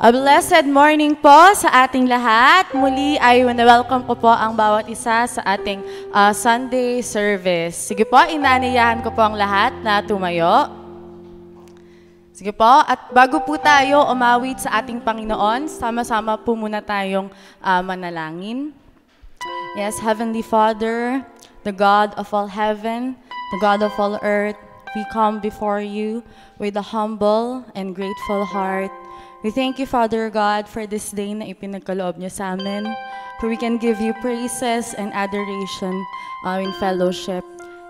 A blessed morning po sa ating lahat. Muli ay welcome ko po ang bawat isa sa ating Sunday service. Sige po, inaanayahan ko po ang lahat na tumayo. Sige po, at bago po tayo umawit sa ating Panginoon, sama-sama po muna tayong manalangin. Yes, Heavenly Father, the God of all heaven, the God of all earth, we come before you with a humble and grateful heart. We thank you, Father God, for this day na ipinagkaloob niyo sa amin, for we can give you praises and adoration in fellowship.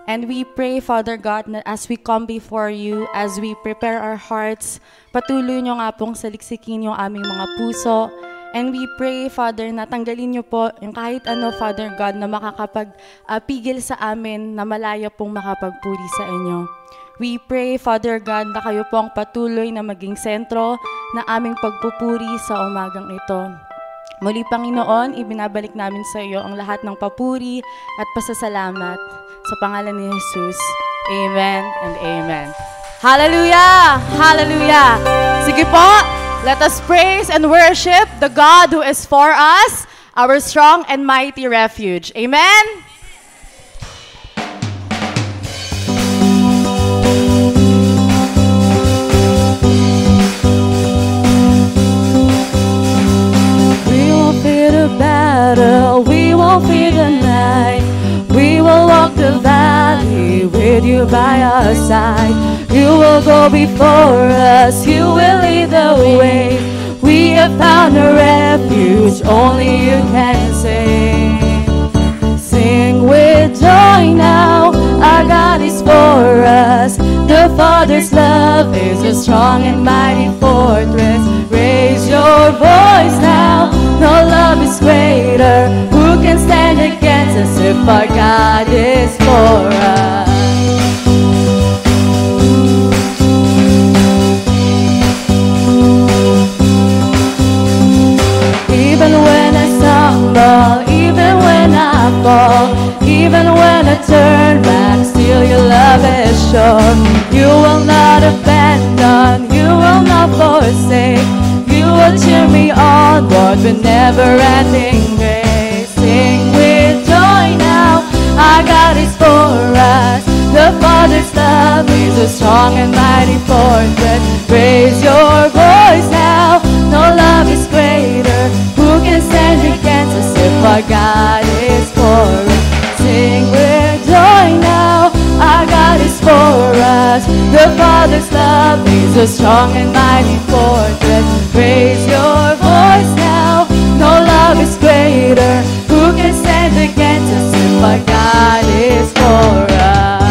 And we pray, Father God, na as we come before you, as we prepare our hearts, patuloy niyo nga pong saliksikin yung aming mga puso. And we pray, Father, na tanggalin niyo po yung kahit ano, Father God, na makakapagpigil sa amin na malaya pong makapagpuri sa inyo. We pray, Father God, na kayo po ang patuloy na maging sentro na aming pagpupuri sa umagang ito. Muli, Panginoon, ibinabalik namin sa iyo ang lahat ng papuri at pasasalamat sa pangalan ni Jesus. Amen and amen. Hallelujah! Hallelujah! Sige po, let us praise and worship the God who is for us, our strong and mighty refuge. Amen? We won't fear the night. We will walk the valley with you by our side. You will go before us, you will lead the way. We have found a refuge, only you can save. Sing with joy now, our God is for us. The Father's love is a strong and mighty fortress. Raise your voice now, no love is greater. Who can stand against us if our God is for us? Even when I stumble, even when I fall, even when I turn back, still your love is sure. You will not abandon, you will not forsake. You will cheer me onward with never-ending grace. Sing with joy now, our God is for us. The Father's love is a strong and mighty fortress. Raise your voice now, no love is greater. Who can stand against us if our God is for us? Sing with joy now, our God is for us. The Father's love is a strong and mighty fortress. Raise your voice now, no love is greater. Who can stand against us if our God is for us?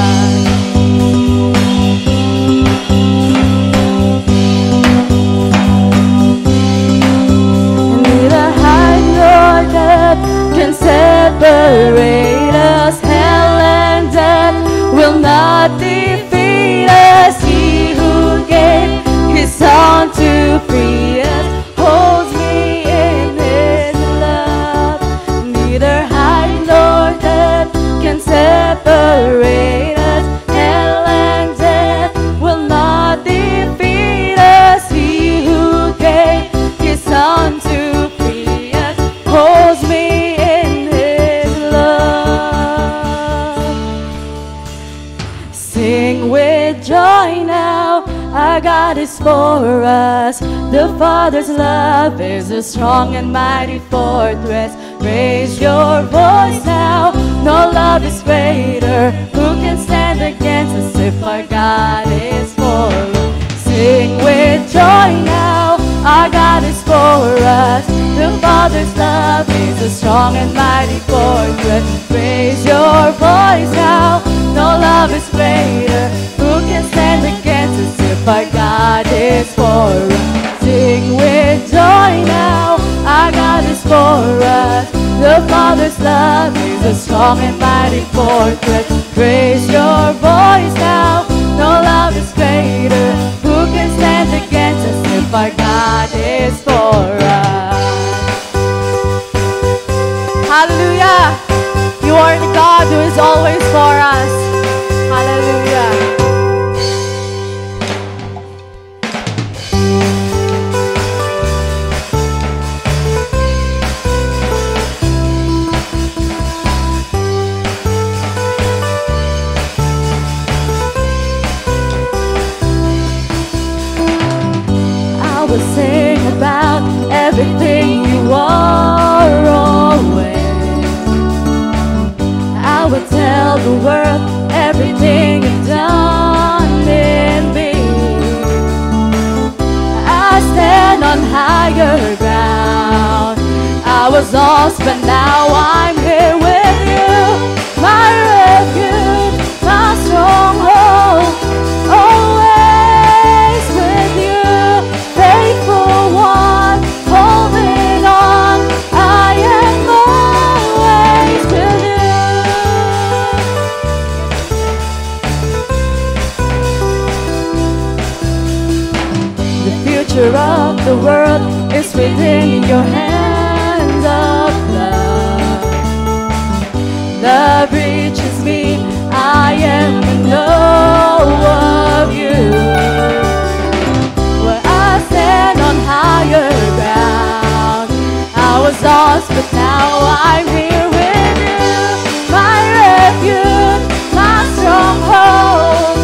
Neither height nor depth can separate us. Hell and death will not defeat us. He who gave his son to free us holds me in his love. Neither height nor depth can separate Sing with joy now, our God is for us. The Father's love is a strong and mighty fortress. Raise your voice now, no love is greater. Who can stand against us if our God is for us? Sing with joy now, our God is for us. The Father's love is a strong and mighty fortress. Raise your voice now, no love is greater. Who can stand against us if our God is for us? Sing with joy now, our God is for us. The Father's love is a strong and mighty fortress. Raise your voice now, no love is greater. Who can stand against us if our God is for us? Hallelujah! You are the God who is always for us. Hallelujah! I will sing about everything you are always. I will tell the world everything you've done in me. I stand on higher ground. I was lost, but now I'm here with you. My refuge, my stronghold, always with you. Faithful one, holding on. I am always with you. The future of the world is within your hands of love. Love reaches me, I am in know of you. Where I stand on higher ground, I was lost, but now I'm here with you. My refuge, my stronghold,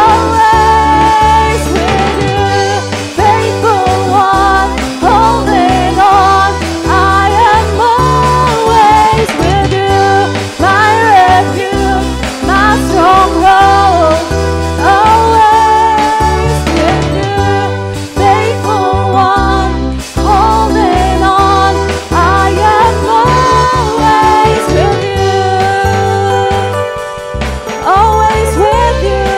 always with you. Faithful one, holding on, I am always with you. My refuge, my stronghold, always with you. Faithful one, holding on, I am always with you. Always with you.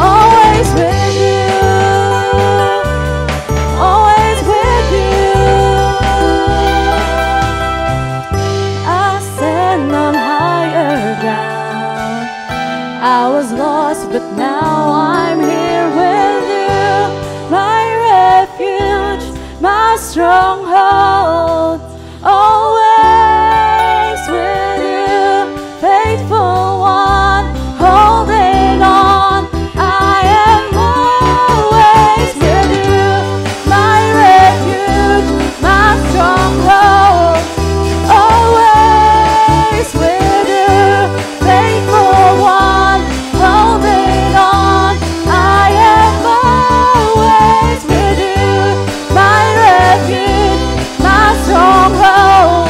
Always with you. Always with you. I stand on higher ground. I was lost, but now I'm here with you. My refuge, my stronghold, always with you. Faithful one, holding on, I am always with you. My refuge, my stronghold, always with you. Faithful one, holding on, I am always with you. My refuge, my stronghold,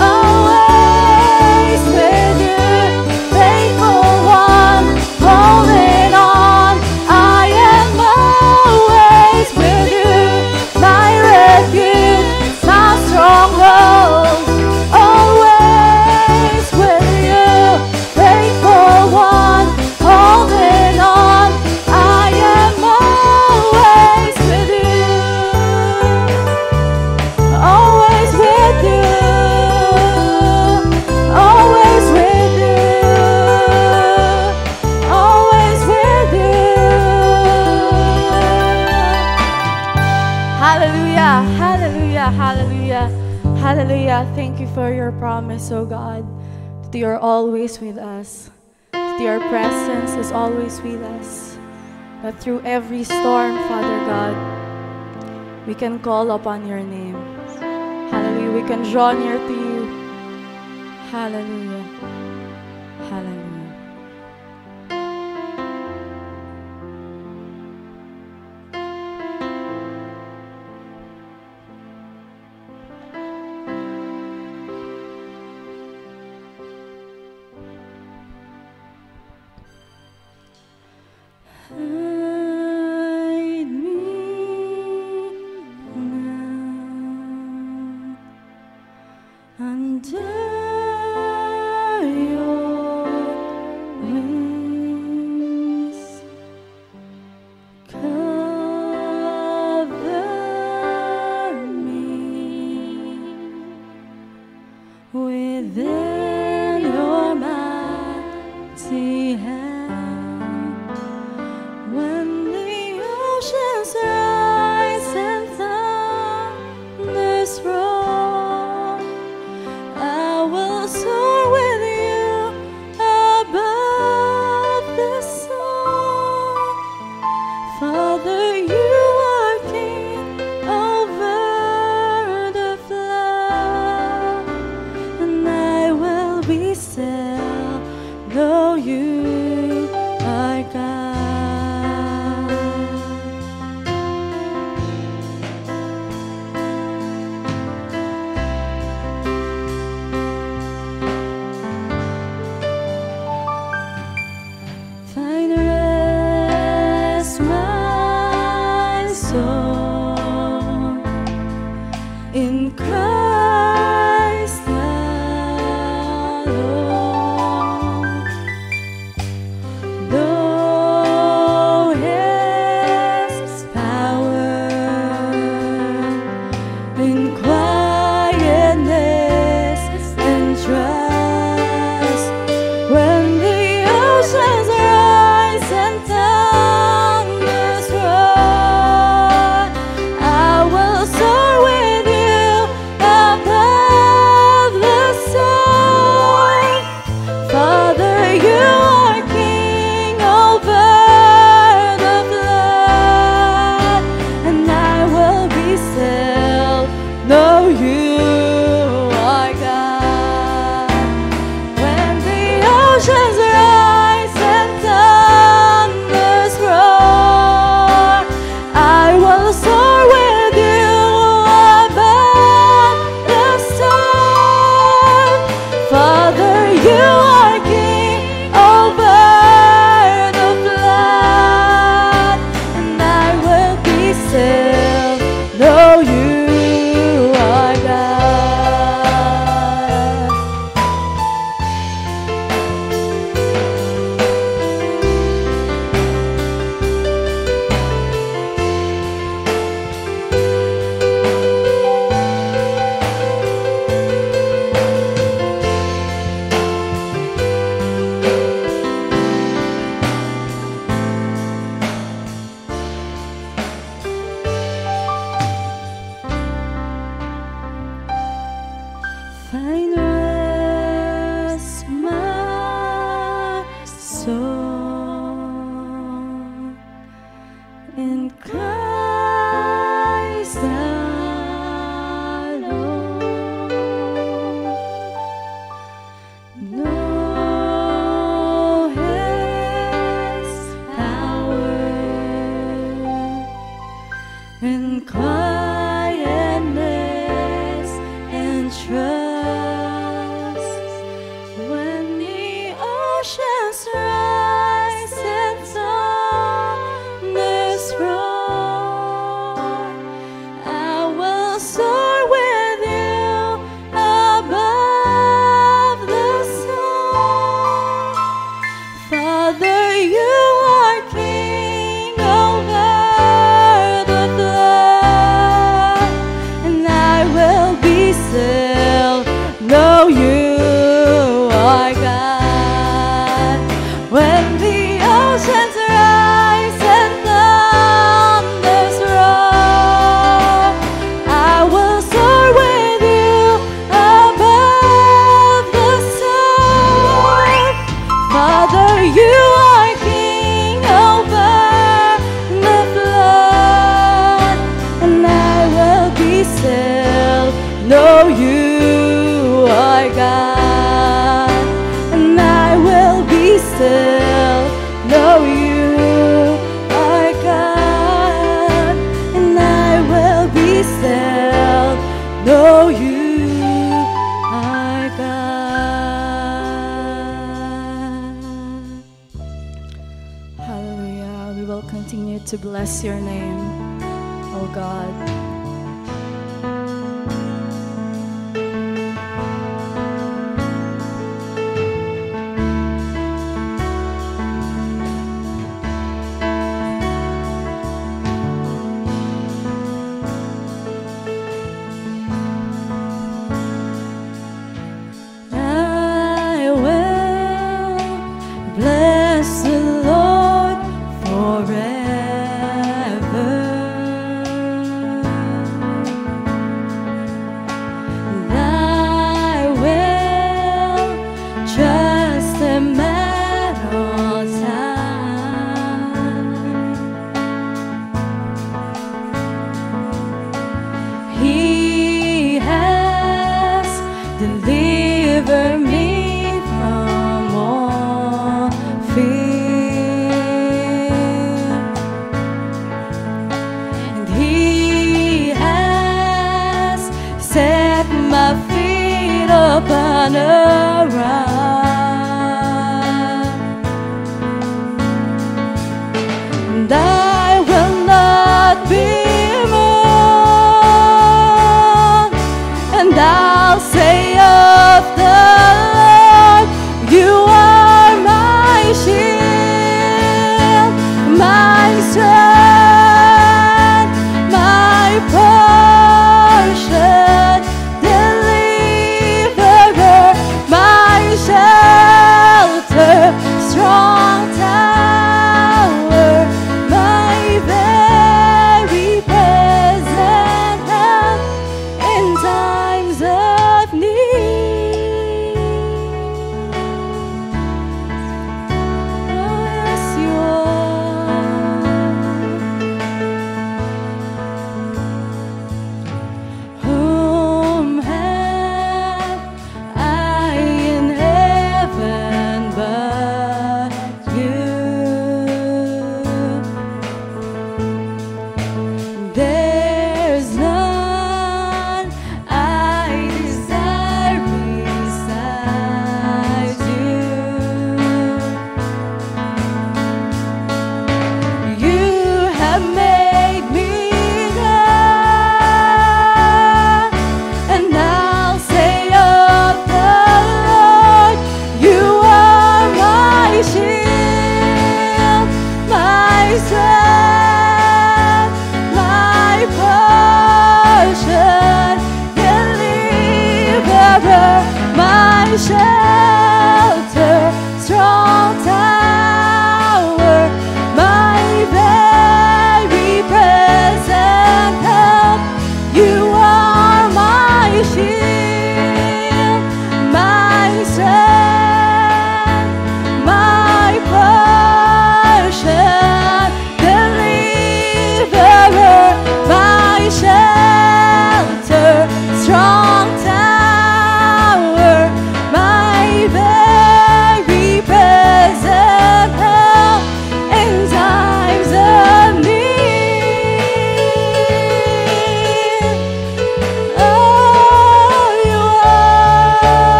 always with you. Faithful one, holding on, I am always with you. My refuge, my stronghold, always with you. Faithful one, holding on, I am always with you. Always with you. Always with you. Always with you. Hallelujah! Hallelujah! Hallelujah! Hallelujah! Thank you for your promise, O God, that you are always with us, that your presence is always with us, that through every storm, Father God, we can call upon your name. Hallelujah! We can draw near to you. Hallelujah! Hallelujah! Hide me now under your wings. Cover me within your mighty hand. When the oceans rise and thunders roar, I will soar with you above the storm. Father, you are king over the flood, and I will be still, know you are God. Find rest, my soul, in Christ alone. Know His power in quietness and trust. When the oceans rise and thunders roar, I will soar with you above the storm. Father, you are king over the flood, and I will be still, know you are God. When the oceans rise and thunders roar, I will soar with you above the storm. Father, you are king over the flood, and I will be still, know you are God. Find rest, my soul, in Christ alone. Know His power in quietness and trust. When the oceans rise and thunders roar, I will soar with you above the storm. Father, you are king over the flood, and I will be still, know you are God. When the oceans rise and thunders roar, I will soar with you above the storm. Father, you are king over the flood, and I will be still, know you are God. And I will be still, know you are God. And I will be still, know you are God. Hallelujah. We continue to bless your name, oh God. I will bless the Lord forever. And I will trust Him at all times. He has delivered me from all fear, and He has set my feet upon a rock, and I will not be moved, and I'll say of the Lord, You are my shield, my strength, my portion, deliverer, my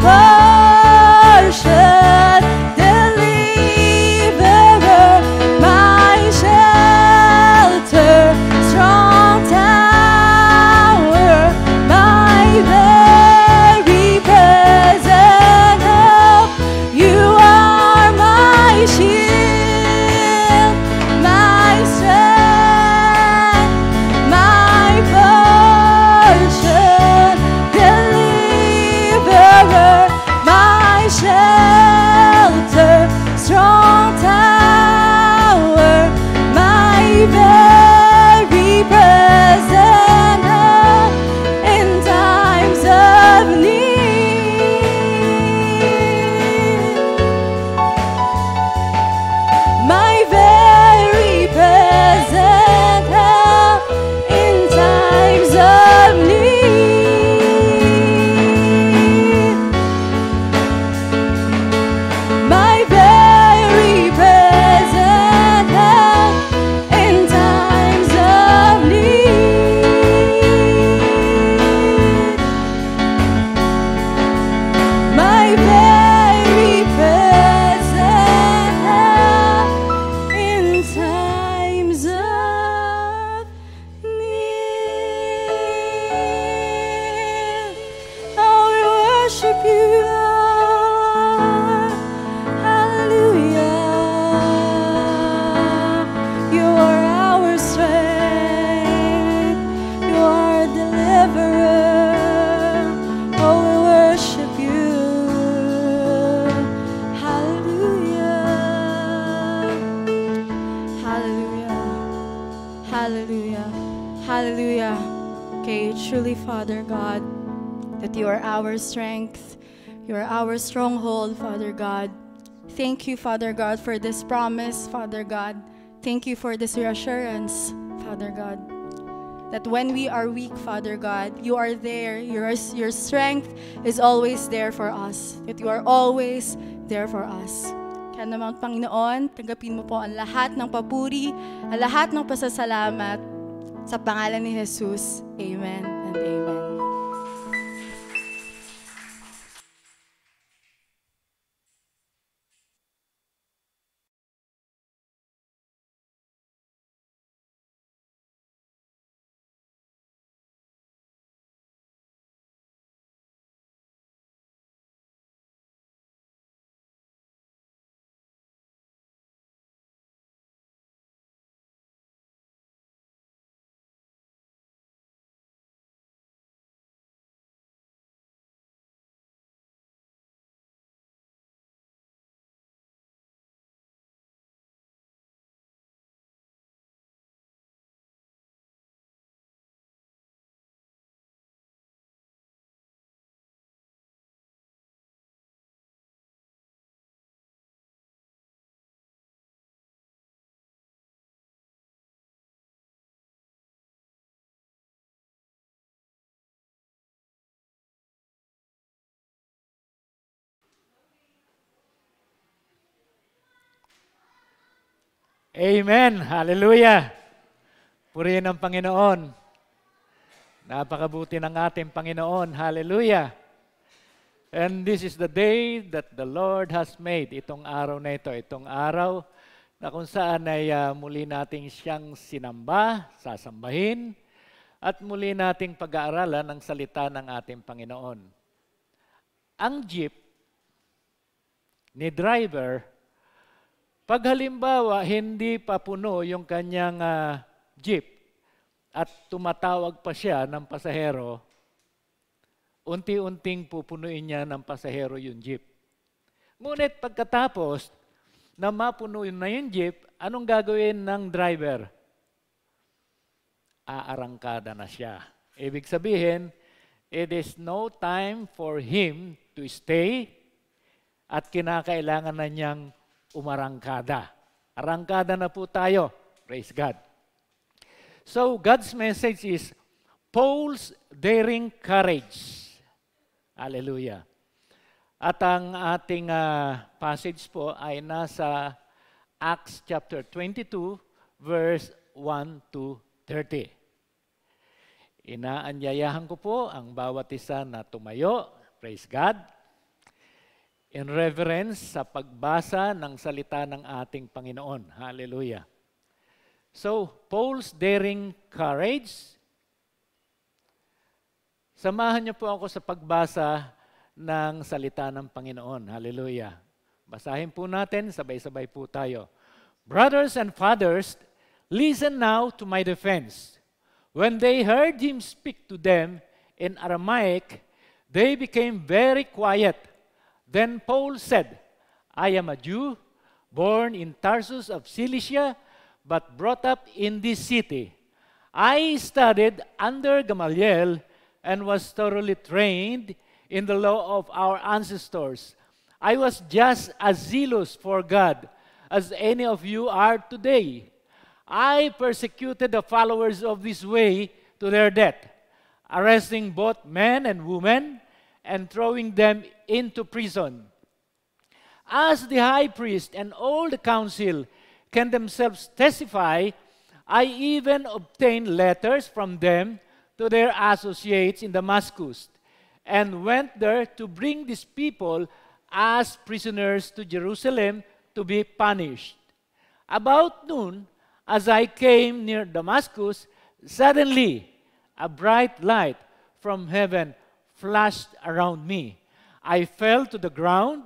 portion, deliverer, my shelter, strong tower, my very present help. You are my shield, my strength, my portion, deliverer, my shelter, strong tower, my very present help in times of need. My very present help in times of need. My very present help in times of need. My very present help in times of need. Oh, we worship you, Lord. Hallelujah. You are our strength. You are a deliverer. Oh, we worship you. Hallelujah. Hallelujah. Hallelujah. Hallelujah. Okay, truly, Father God, that you are our strength. You are our stronghold, Father God. Thank you, Father God, for this promise, Father God. Thank you for this reassurance, Father God, that when we are weak, Father God, you are there. Your strength is always there for us. That you are always there for us. Kaya naman, Panginoon, tanggapin mo po ang lahat ng papuri, ang lahat ng pasasalamat sa pangalan ni Jesus. Amen and amen. Amen. Hallelujah. Purihin ang Panginoon. Napakabuti ng ating Panginoon. Hallelujah. And this is the day that the Lord has made. Itong araw na ito. Itong araw na kung saan ay muli nating siyang sinamba, sasambahin, at muli nating pag-aaralan ang salita ng ating Panginoon. Ang jeep ni driver, pag halimbawa hindi pa puno yung kanyang jeep at tumatawag pa siya ng pasahero, unti-unting pupunuin niya ng pasahero yung jeep. Ngunit pagkatapos na mapuno na yung jeep, anong gagawin ng driver? Aarangkada na siya. Ibig sabihin, it is no time for him to stay at kinakailangan na niyang umarangkada. Arangkada na po tayo. Praise God. So, God's message is Paul's daring courage. Hallelujah. At ang ating passage po ay nasa Acts chapter 22, verse 1 to 30. Inaanyayahan ko po ang bawat isa na tumayo. Praise God. in reverence sa pagbasa ng salita ng ating Panginoon. Hallelujah. So, Paul's daring courage. Samahan niyo po ako sa pagbasa ng salita ng Panginoon. Hallelujah. Basahin po natin, sabay-sabay po tayo. Brothers and fathers, listen now to my defense. When they heard him speak to them in Aramaic, they became very quiet. Then Paul said, I am a Jew, born in Tarsus of Cilicia, but brought up in this city. I studied under Gamaliel and was thoroughly trained in the law of our ancestors. I was just as zealous for God as any of you are today. I persecuted the followers of this way to their death, arresting both men and women and throwing them into prison. As the high priest and all the council can themselves testify, I even obtained letters from them to their associates in Damascus, and went there to bring these people as prisoners to Jerusalem to be punished. About noon, as I came near Damascus, suddenly a bright light from heaven flashed around me. I fell to the ground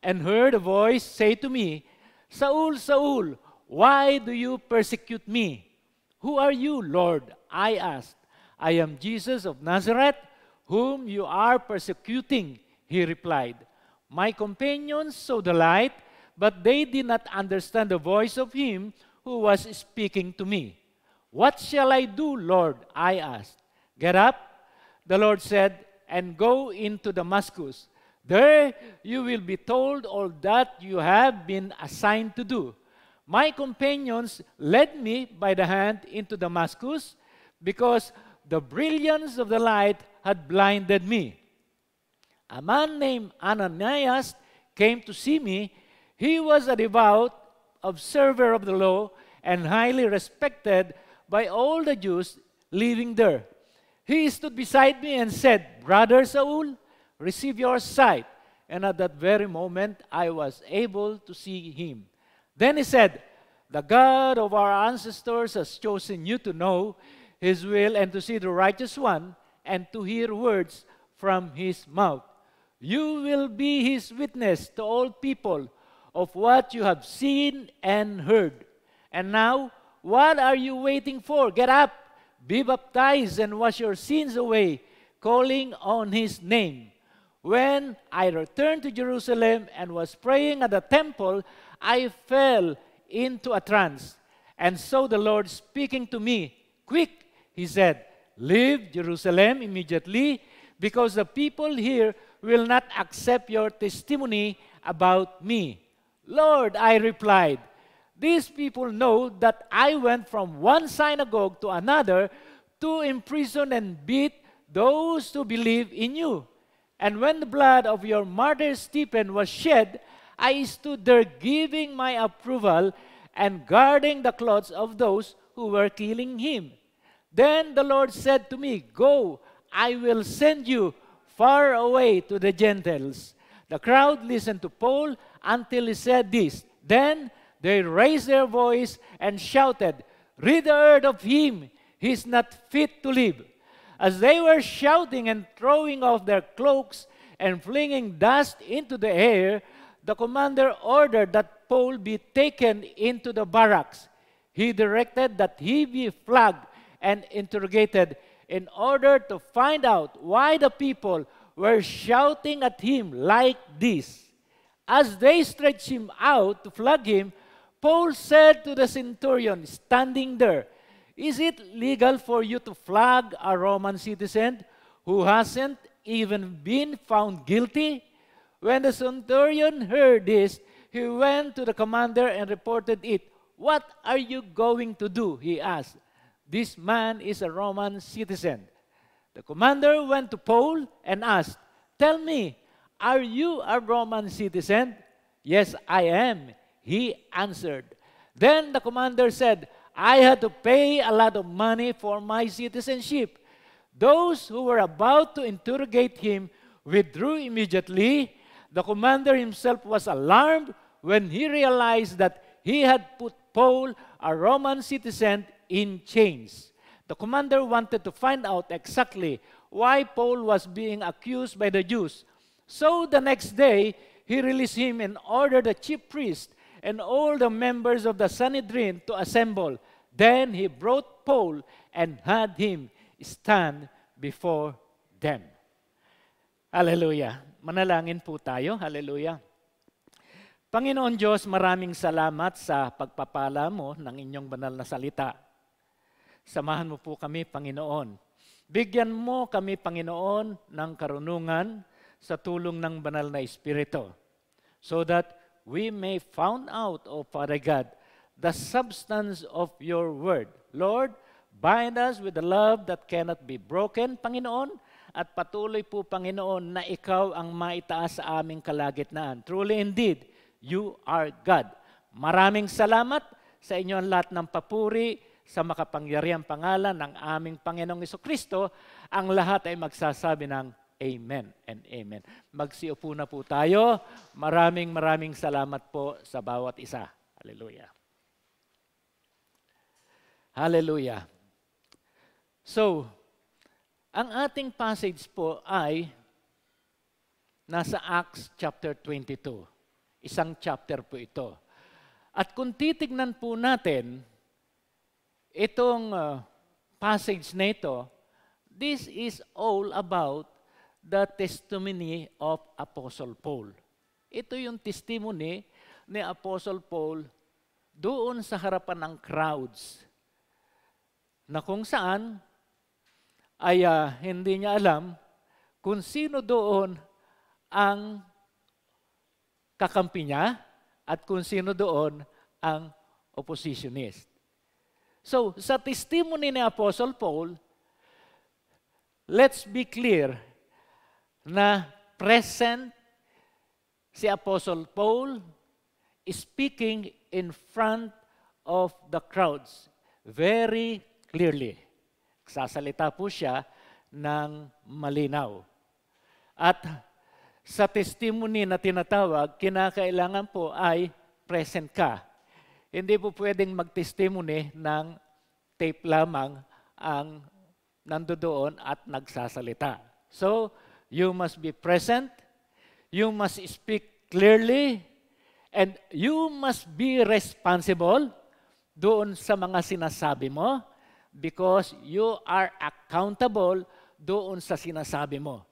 and heard a voice say to me, Saul, Saul, why do you persecute me? Who are you, Lord? I asked. I am Jesus of Nazareth, whom you are persecuting, he replied. My companions saw the light, but they did not understand the voice of him who was speaking to me. What shall I do, Lord? I asked. Get up, the Lord said, and go into Damascus. There you will be told all that you have been assigned to do. My companions led me by the hand into Damascus because the brilliance of the light had blinded me. A man named Ananias came to see me. He was a devout observer of the law and highly respected by all the Jews living there. He stood beside me and said, Brother Saul, receive your sight. And at that very moment, I was able to see him. Then he said, the God of our ancestors has chosen you to know his will and to see the righteous one and to hear words from his mouth. You will be his witness to all people of what you have seen and heard. And now, what are you waiting for? Get up, be baptized, and wash your sins away, calling on his name. When I returned to Jerusalem and was praying at the temple, I fell into a trance and saw the Lord speaking to me. Quick, he said, leave Jerusalem immediately, because the people here will not accept your testimony about me. Lord, I replied, these people know that I went from one synagogue to another to imprison and beat those who believe in you. And when the blood of your martyr Stephen was shed, I stood there giving my approval and guarding the clothes of those who were killing him. Then the Lord said to me, go, I will send you far away to the Gentiles. The crowd listened to Paul until he said this. Then they raised their voice and shouted, rid the earth of him, he is not fit to live. As they were shouting and throwing off their cloaks and flinging dust into the air, the commander ordered that Paul be taken into the barracks. He directed that he be flogged and interrogated in order to find out why the people were shouting at him like this. As they stretched him out to flog him, Paul said to the centurion standing there, is it legal for you to flog a Roman citizen who hasn't even been found guilty? When the centurion heard this, he went to the commander and reported it. What are you going to do? He asked. This man is a Roman citizen. The commander went to Paul and asked, tell me, are you a Roman citizen? Yes, I am, he answered. Then the commander said, I had to pay a lot of money for my citizenship. Those who were about to interrogate him withdrew immediately. The commander himself was alarmed when he realized that he had put Paul, a Roman citizen, in chains. The commander wanted to find out exactly why Paul was being accused by the Jews. So the next day, he released him and ordered the chief priest and all the members of the Sanhedrin to assemble. Then he brought Paul and had him stand before them. Hallelujah. Manalangin po tayo. Hallelujah. Panginoon Diyos, maraming salamat sa pagpapala mo ng inyong banal na salita. Samahan mo po kami, Panginoon. Bigyan mo kami, Panginoon, ng karunungan sa tulong ng banal na Espiritu, so that we may found out, O Father God, the substance of your word. Lord, bind us with the love that cannot be broken, Panginoon, at patuloy po, Panginoon, na ikaw ang maitaas sa aming kalagitnaan. Truly indeed, you are God. Maraming salamat sa inyo ang lahat ng papuri sa makapangyarihang pangalan ng aming Panginoong Jesucristo. Ang lahat ay magsasabi ng Amen and Amen. Magsiupo na po tayo. Maraming salamat po sa bawat isa. Hallelujah. Hallelujah. So, ang ating passage po ay nasa Acts chapter 22. Isang chapter po ito. At kung titignan po natin itong passage na ito, this is all about the testimony of Apostle Paul. Ito yung testimony ni Apostle Paul doon sa harapan ng crowds, na kung saan ay hindi niya alam kung sino doon ang kakampi niya at kung sino doon ang oppositionist. So, sa testimony ni Apostle Paul, let's be clear na present si Apostle Paul speaking in front of the crowds very clearly. Sasalita po siya ng malinaw. At sa testimony na tinatawag, kinakailangan po ay present ka. Hindi po pwedeng mag-testimony ng tape lamang ang nandoon at nagsasalita. So, you must be present, you must speak clearly, and you must be responsible doon sa mga sinasabi mo because you are accountable doon sa sinasabi mo.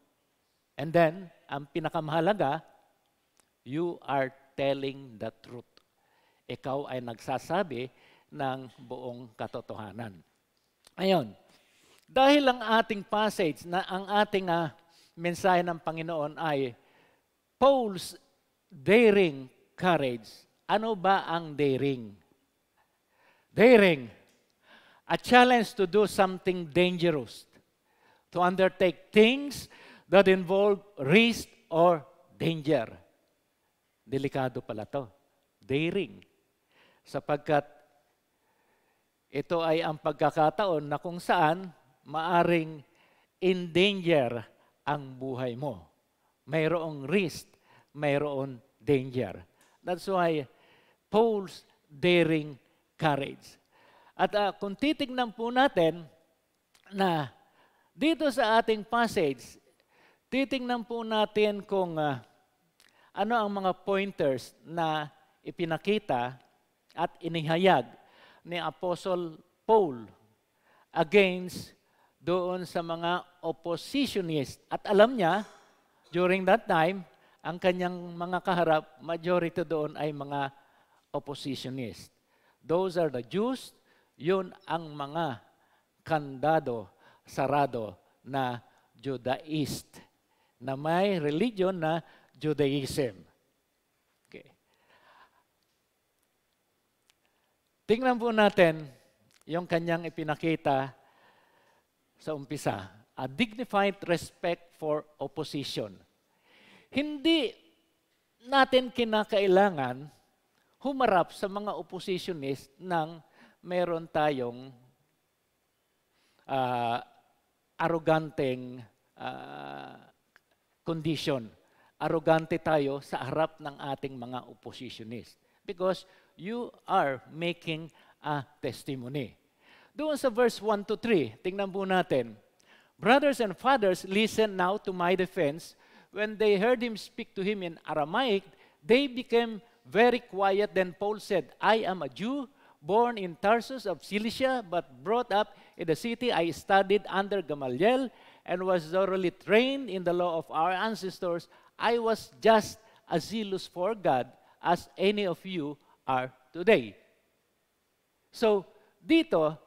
And then, ang pinakamahalaga, you are telling the truth. Ikaw ay nagsasabi ng buong katotohanan. Ayon, dahil ang ating passage na ang ating mensahe ng Panginoon ay Paul's daring courage. Ano ba ang daring? Daring, a challenge to do something dangerous, to undertake things that involve risk or danger. Delikado pala to. Daring. Sapagkat ito ay ang pagkakataon na kung saan maaring in danger ang buhay mo. Mayroong risk, mayroong danger. That's why Paul's daring courage. At kung titignan po natin na dito sa ating passage, titignan po natin kung ano ang mga pointers na ipinakita at inihayag ni Apostle Paul against doon sa mga oppositionist. At alam niya, during that time, ang kanyang mga kaharap, majority doon ay mga oppositionist. Those are the Jews, yun ang mga kandado, sarado na Judaist, na may religion na Judaism. Okay. Tingnan po natin yung kanyang ipinakita sa umpisa. A dignified respect for opposition. Hindi natin kinakailangan humarap sa mga oppositionist nang meron tayong arroganteng condition arrogante tayo sa harap ng ating mga oppositionist. Because you are making a testimony. Doon sa verse 1 to 3, tingnan po natin. Brothers and fathers, listen now to my defense. When they heard him speak to him in Aramaic, they became very quiet. Then Paul said, I am a Jew, born in Tarsus of Cilicia, but brought up in the city. I studied under Gamaliel and was thoroughly trained in the law of our ancestors. I was just as zealous for God as any of you are today. So, dito,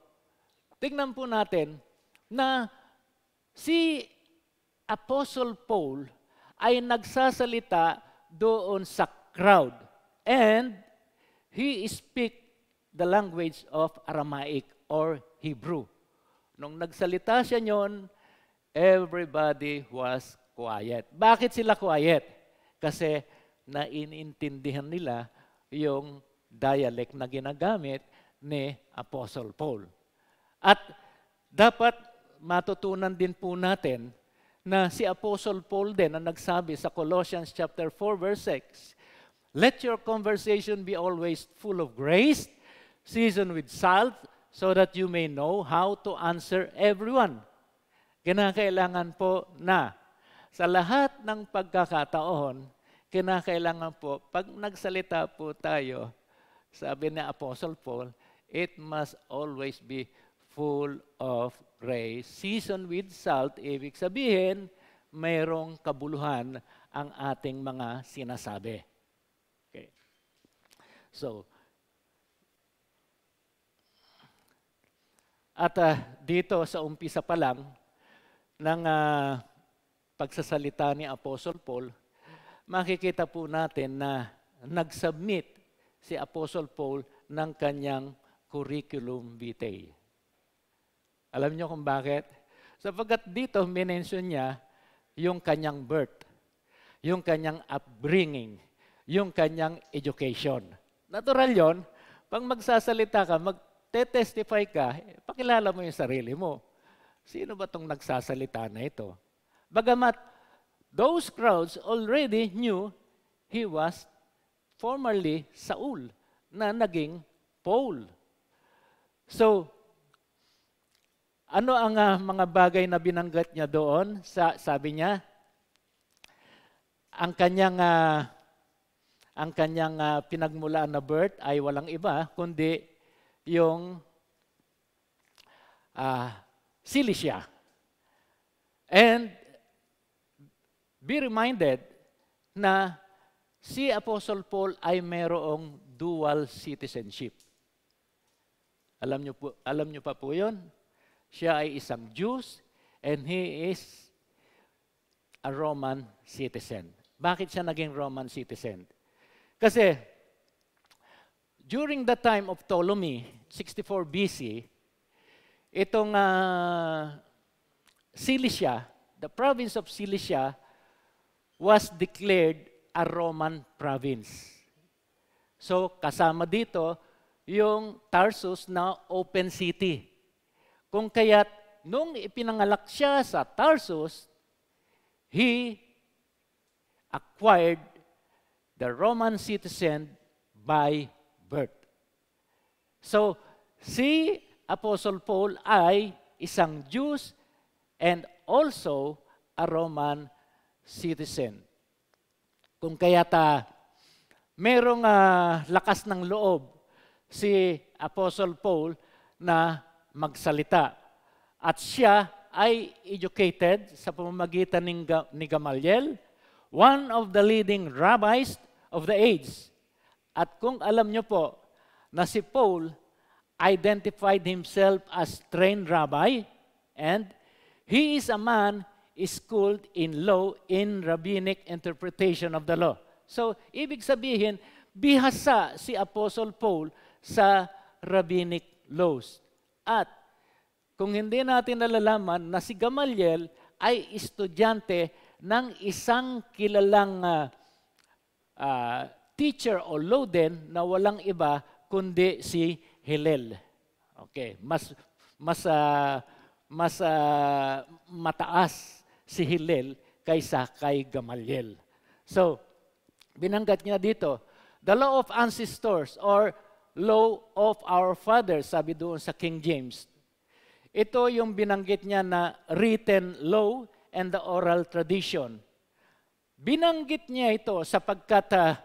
tingnan po natin na si Apostle Paul ay nagsasalita doon sa crowd. And he speak the language of Aramaic or Hebrew. Nung nagsalita siya nyon, everybody was quiet. Bakit sila quiet? Kasi naiintindihan nila yung dialect na ginagamit ni Apostle Paul. At dapat matutunan din po natin na si Apostle Paul din ang nagsabi sa Colossians chapter 4 verse 6, let your conversation be always full of grace, seasoned with salt, so that you may know how to answer everyone. Kinakailangan po na sa lahat ng pagkakataon, kinakailangan po, pag nagsalita po tayo, sabi ni Apostle Paul, it must always be full of grace, seasoned with salt. Ibig sabihin, mayroong kabuluhan ang ating mga sinasabi. Okay. So, at dito sa umpisa pa lang ng pagsasalita ni Apostle Paul, makikita po natin na nag-submit si Apostle Paul ng kanyang curriculum vitae. Alam niyo kung bakit? Sapagkat dito minention niya yung kanyang birth, yung kanyang upbringing, yung kanyang education. Natural yon, pag magsasalita ka, magte-testify ka, pakilala mo yung sarili mo. Sino ba itong nagsasalita na ito? Bagamat those crowds already knew he was formerly Saul na naging Paul. So, ano ang mga bagay na binanggit niya doon? Sabi niya, ang kanyang pinagmulaan na birth ay walang iba kundi yung Cilicia. And be reminded na si Apostle Paul ay mayroong dual citizenship. Alam niyo pa po 'yon? Siya ay isang Jew and he is a Roman citizen. Bakit siya naging Roman citizen? Kasi during the time of Ptolemy, 64 BC, itong Cilicia, the province of Cilicia, was declared a Roman province. So, kasama dito yung Tarsus na open city. Kung kaya't nung ipinangalak siya sa Tarsus, he acquired the Roman citizen by birth. So, si Apostle Paul ay isang Jew and also a Roman citizen. Kung kaya't merong lakas ng loob si Apostle Paul na magsalita. At siya ay educated sa pamamagitan ni Gamaliel, one of the leading rabbis of the age. At kung alam niyo po na si Paul identified himself as trained rabbi and he is a man schooled in law in rabbinic interpretation of the law. So, ibig sabihin, bihasa si Apostle Paul sa rabbinic laws. At kung hindi natin nalalaman na si Gamaliel ay estudyante ng isang kilalang teacher o law din na walang iba kundi si Hillel. Okay, mas mataas si Hillel kaysa kay Gamaliel. So, binanggat niya dito, the law of ancestors or law of our fathers, sabi doon sa King James. Ito yung binanggit niya na written law and the oral tradition. Binanggit niya ito sapagkat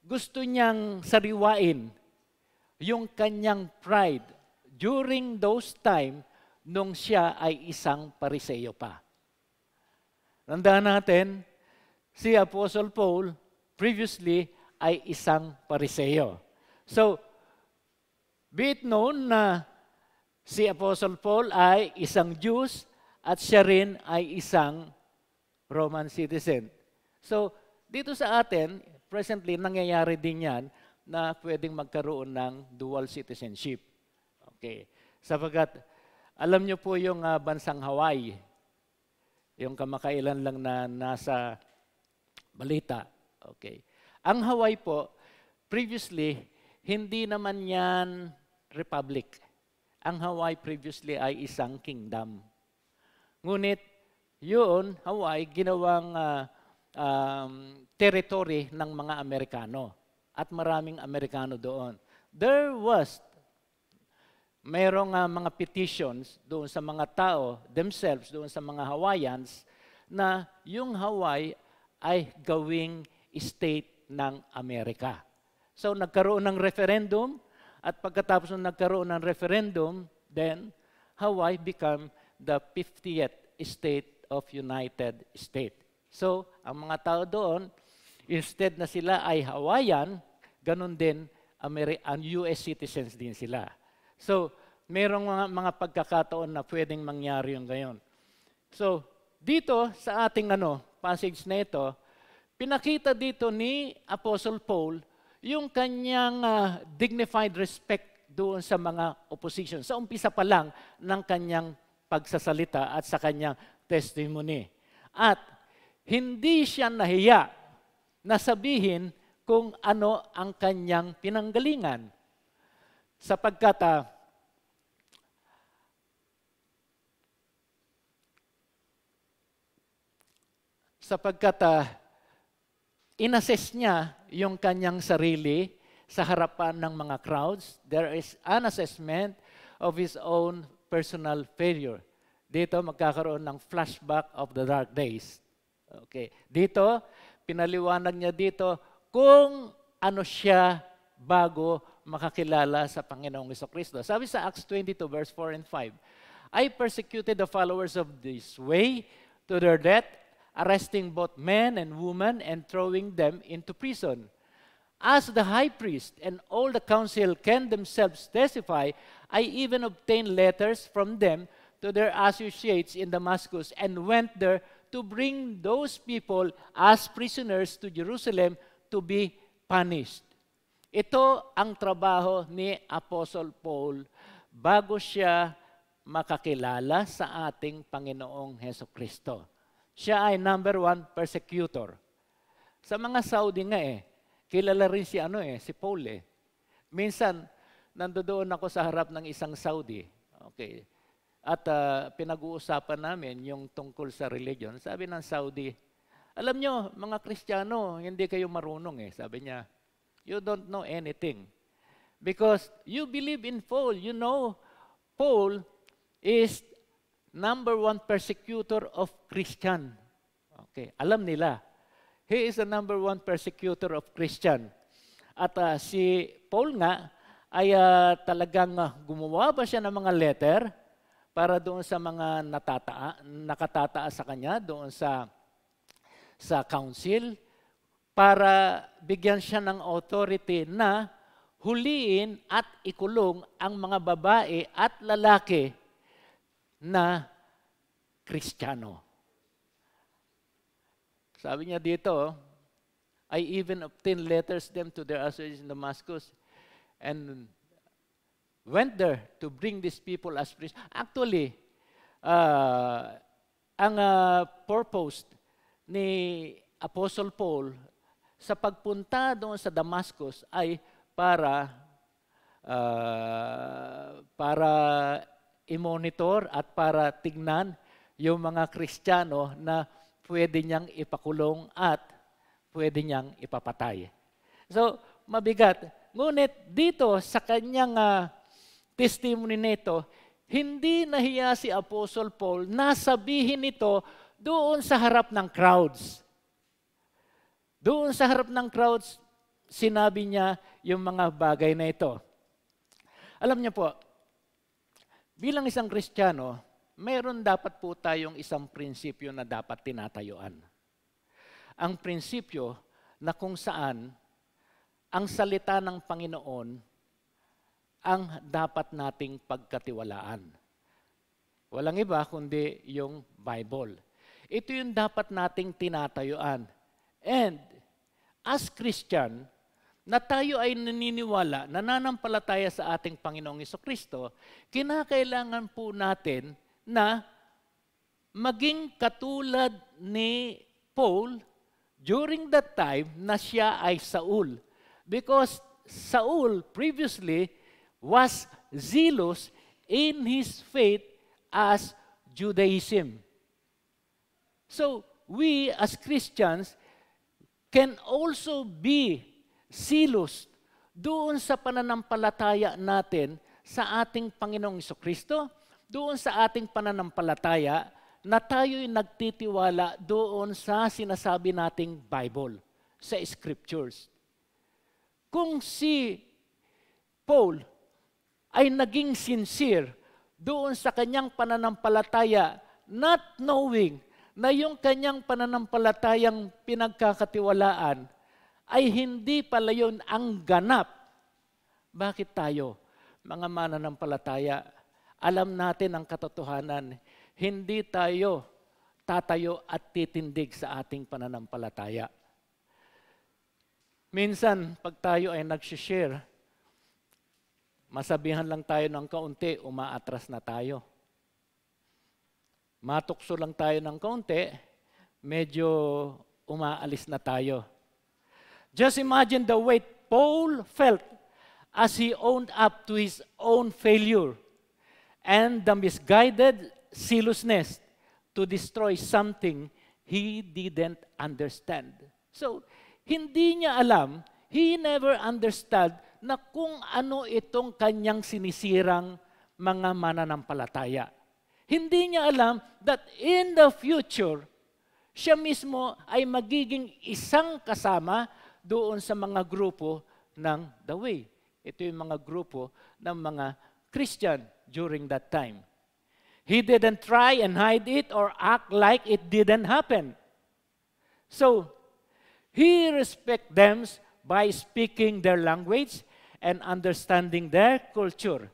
gusto niyang sariwain yung kanyang pride during those time nung siya ay isang Pariseo pa. Tandaan natin, si Apostle Paul previously ay isang Pariseo. So, be it known na si Apostle Paul ay isang Jews at siya rin ay isang Roman citizen. So, dito sa atin, presently, nangyayari din yan na pwedeng magkaroon ng dual citizenship. Okay. Sapagkat, alam niyo po yung bansang Hawaii, yung kamakailan lang na nasa balita. Okay. Ang Hawaii po, previously, hindi naman yan republic. Ang Hawaii previously ay isang kingdom. Ngunit, yun, Hawaii, ginawang territory ng mga Amerikano. At maraming Amerikano doon. Mayroong mga petitions doon sa mga tao, themselves, doon sa mga Hawaiians, na yung Hawaii ay gawing state ng Amerika. So nagkaroon ng referendum, at pagkatapos ng nagkaroon ng referendum, then Hawaii became the 50th state of United States. So ang mga tao doon, instead na sila ay Hawaiian, ganun din ang US citizens din sila. So, mayroong mga pagkakataon na pwedeng mangyari yung gayon. So, dito sa ating passage na ito, pinakita dito ni Apostle Paul yung kanyang dignified respect doon sa mga opposition. Sa umpisa pa lang ng kanyang pagsasalita at sa kanyang testimony. At hindi siya nahiya na sabihin kung ano ang kanyang pinanggalingan. Sapagkat inassess niya yung kanyang sarili sa harapan ng mga crowds. There is an assessment of his own personal failure. Dito magkakaroon ng flashback of the dark days. Okay. Dito, pinaliwanag niya dito kung ano siya bago makakilala sa Panginoong Jesucristo. Sabi sa Acts 22 verse 4 and 5, I persecuted the followers of this way to their death, arresting both men and women and throwing them into prison. As the high priest and all the council can themselves testify, I even obtained letters from them to their associates in Damascus and went there to bring those people as prisoners to Jerusalem to be punished. Ito ang trabaho ni Apostle Paul bago siya makakilala sa ating Panginoong Hesukristo. Siya ay number 1 persecutor. Sa mga Saudi nga kilala rin si Paul Minsan, nandoon ako sa harap ng isang Saudi. Okay. At pinag-uusapan namin yung tungkol sa religion. Sabi ng Saudi, alam nyo, mga Kristiyano, hindi kayo marunong Sabi niya, you don't know anything. Because you believe in Paul. You know, Paul is number 1 persecutor of Christian. Okay, alam nila. He is the number 1 persecutor of Christian. At si Paul nga, ay talagang gumawa ba siya ng mga letter para doon sa mga nakatataas sa kanya, doon sa council, para bigyan siya ng authority na huliin at ikulong ang mga babae at lalaki na Kristiyano. Sabi niya dito, I even obtained letters them to their associates in Damascus and went there to bring these people as priests. Actually, ang purpose ni Apostle Paul sa pagpunta doon sa Damascus ay para i-monitor at para tignan yung mga Kristiyano na pwede niyang ipakulong at pwede niyang ipapatay. So, mabigat. Ngunit dito sa kanyang testimony nito, hindi nahiya si Apostle Paul na sabihin ito doon sa harap ng crowds. Doon sa harap ng crowds, sinabi niya yung mga bagay na ito. Alam niyo po, bilang isang Kristiyano, mayroon dapat po tayong isang prinsipyo na dapat tinatayuan. Ang prinsipyo na kung saan ang salita ng Panginoon ang dapat nating pagkatiwalaan. Walang iba kundi yung Bible. Ito yung dapat nating tinatayuan. And as Christian, na tayo ay naniniwala, nananampalataya sa ating Panginoong Jesucristo, kinakailangan po natin na maging katulad ni Paul during that time na siya ay Saul. Because Saul previously was zealous in his faith as Judaism. So, we as Christians can also be zealous doon sa pananampalataya natin sa ating Panginoong Jesucristo, doon sa ating pananampalataya na tayo'y nagtitiwala doon sa sinasabi nating Bible, sa Scriptures. Kung si Paul ay naging sincere doon sa kanyang pananampalataya, not knowing na yung kanyang pananampalatayang pinagkakatiwalaan ay hindi pala yun ang ganap. Bakit tayo, mga mananampalataya, alam natin ang katotohanan, hindi tayo tatayo at titindig sa ating pananampalataya. Minsan, pag tayo ay nag-share, masabihan lang tayo ng kaunti, umaatras na tayo. Matukso lang tayo ng kaunti, medyo umaalis na tayo. Just imagine the way Paul felt as he owned up to his own failure and the misguided zealousness to destroy something he didn't understand. So, hindi niya alam, he never understood na kung ano itong kanyang sinisirang mga mananampalataya. Hindi niya alam that in the future, siya mismo ay magiging isang kasama doon sa mga grupo ng The Way. Ito yung mga grupo ng mga Christian during that time. He didn't try and hide it or act like it didn't happen. So, he respect them by speaking their language and understanding their culture.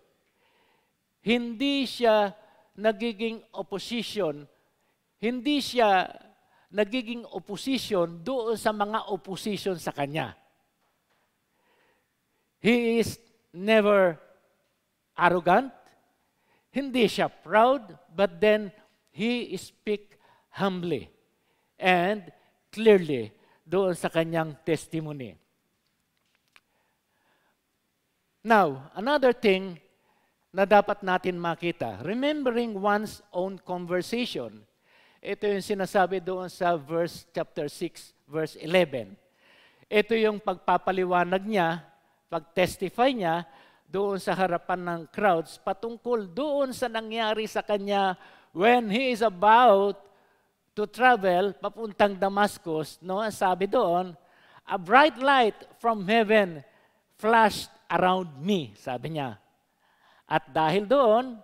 Hindi siya nagiging opposition, hindi siya nagiging opposition doon sa mga opposition sa kanya. He is never arrogant, hindi siya proud, but then he speak humbly and clearly doon sa kanyang testimony. Now, another thing na dapat natin makita, remembering one's own conversation. Ito yung sinasabi doon sa chapter 6, verse 11. Ito yung pagpapaliwanag niya, pag-testify niya doon sa harapan ng crowds patungkol doon sa nangyari sa kanya when he is about to travel papuntang Damascus. No? Sabi doon, a bright light from heaven flashed around me, sabi niya. At dahil doon,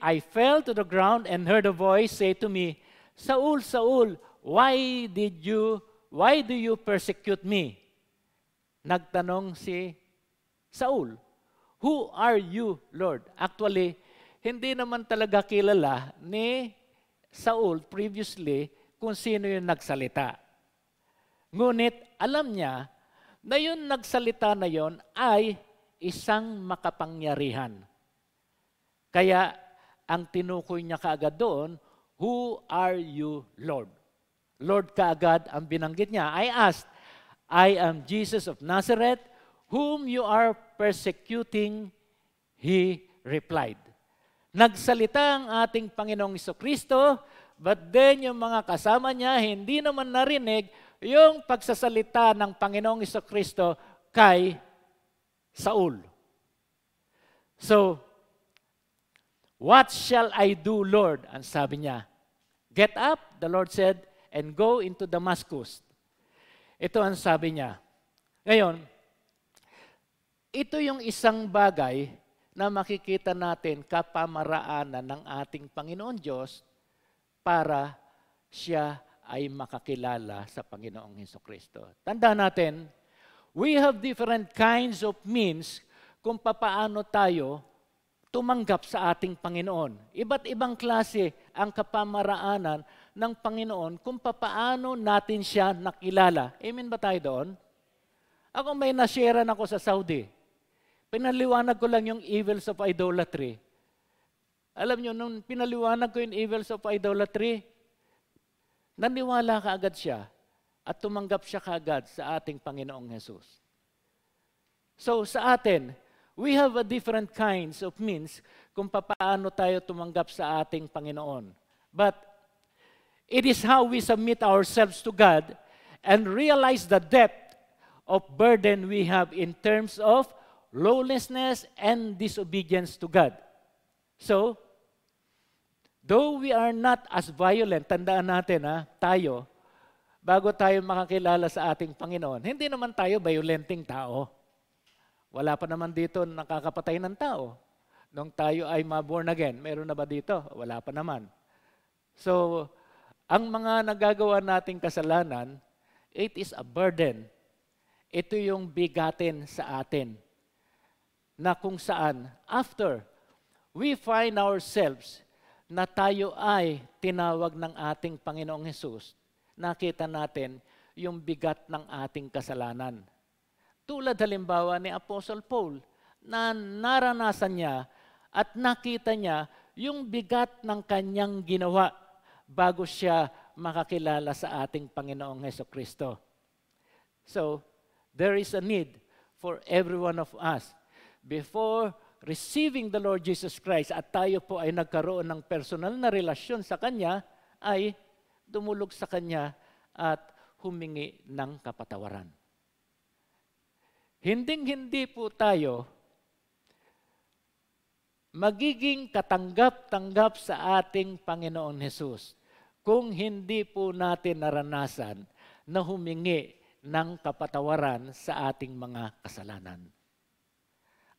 I fell to the ground and heard a voice say to me, Saul, Saul, why do you persecute me? Nagtanong si Saul, who are you, Lord? Actually, hindi naman talaga kilala ni Saul previously kung sino yung nagsalita. Ngunit alam niya na yung nagsalita na yon ay isang makapangyarihan. Kaya ang tinukoy niya kaagad doon, who are you, Lord? Lord kaagad ang binanggit niya. I asked, I am Jesus of Nazareth, whom you are persecuting, he replied. nagsalita ang ating Panginoong Jesucristo, but then yung mga kasama niya hindi naman narinig yung pagsasalita ng Panginoong Jesucristo kay Saul. So, what shall I do, Lord? Ang sabi niya, get up, the Lord said, and go into Damascus. Ito ang sabi niya. Ngayon, ito yung isang bagay na makikita natin kapamaraanan ng ating Panginoon Diyos para siya ay makakilala sa Panginoong Hesukristo. Tandaan natin, we have different kinds of means kung papaano tayo tumanggap sa ating Panginoon. Iba't ibang klase ang kapamaraanan ng Panginoon kung papaano natin siya nakilala. Amen ba tayo doon? Ako may nasharean ako sa Saudi. Pinaliwanag ko lang yung evils of idolatry. Alam nyo, nung pinaliwanag ko yung evils of idolatry, naniwala kaagad siya at tumanggap siya kaagad sa ating Panginoong Jesus. So sa atin, we have a different kinds of means kung paano tayo tumanggap sa ating Panginoon. But it is how we submit ourselves to God and realize the depth of burden we have in terms of lawlessness and disobedience to God. So, though we are not as violent, tandaan natin tayo, bago tayo makakilala sa ating Panginoon, hindi naman tayo violenting tao. Wala pa naman dito nakakapatay ng tao. Nung tayo ay ma-born again, meron na ba dito? Wala pa naman. So, ang mga nagagawa nating kasalanan, it is a burden. Ito yung bigatin sa atin. Na kung saan, after we find ourselves na tayo ay tinawag ng ating Panginoong Hesus, nakita natin yung bigat ng ating kasalanan. Tulad halimbawa ni Apostle Paul, na naranasan niya at nakita niya yung bigat ng kanyang ginawa bago siya makakilala sa ating Panginoong Hesukristo. So, there is a need for every one of us before receiving the Lord Jesus Christ at tayo po ay nagkaroon ng personal na relasyon sa Kanya, ay dumulog sa Kanya at humingi ng kapatawaran. Hinding-hindi po tayo magiging katanggap-tanggap sa ating Panginoon Hesus kung hindi po natin naranasan na humingi ng kapatawaran sa ating mga kasalanan.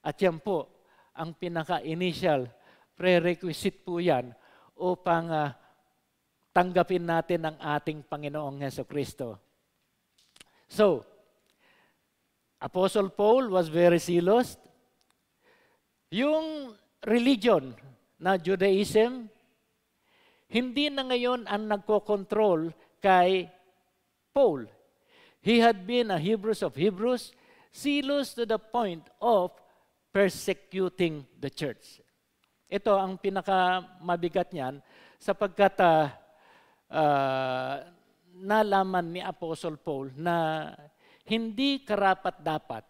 At yan po, ang pinaka-initial prerequisite po yan upang tanggapin natin ang ating Panginoong Hesukristo. So, Apostle Paul was very zealous. Yung religion na Judaism, hindi na ngayon ang nagko-control kay Paul. He had been a Hebrews of Hebrews, zealous to the point of persecuting the church. Ito ang pinakamabigat niyan sapagkat nalaman ni Apostle Paul na hindi karapat-dapat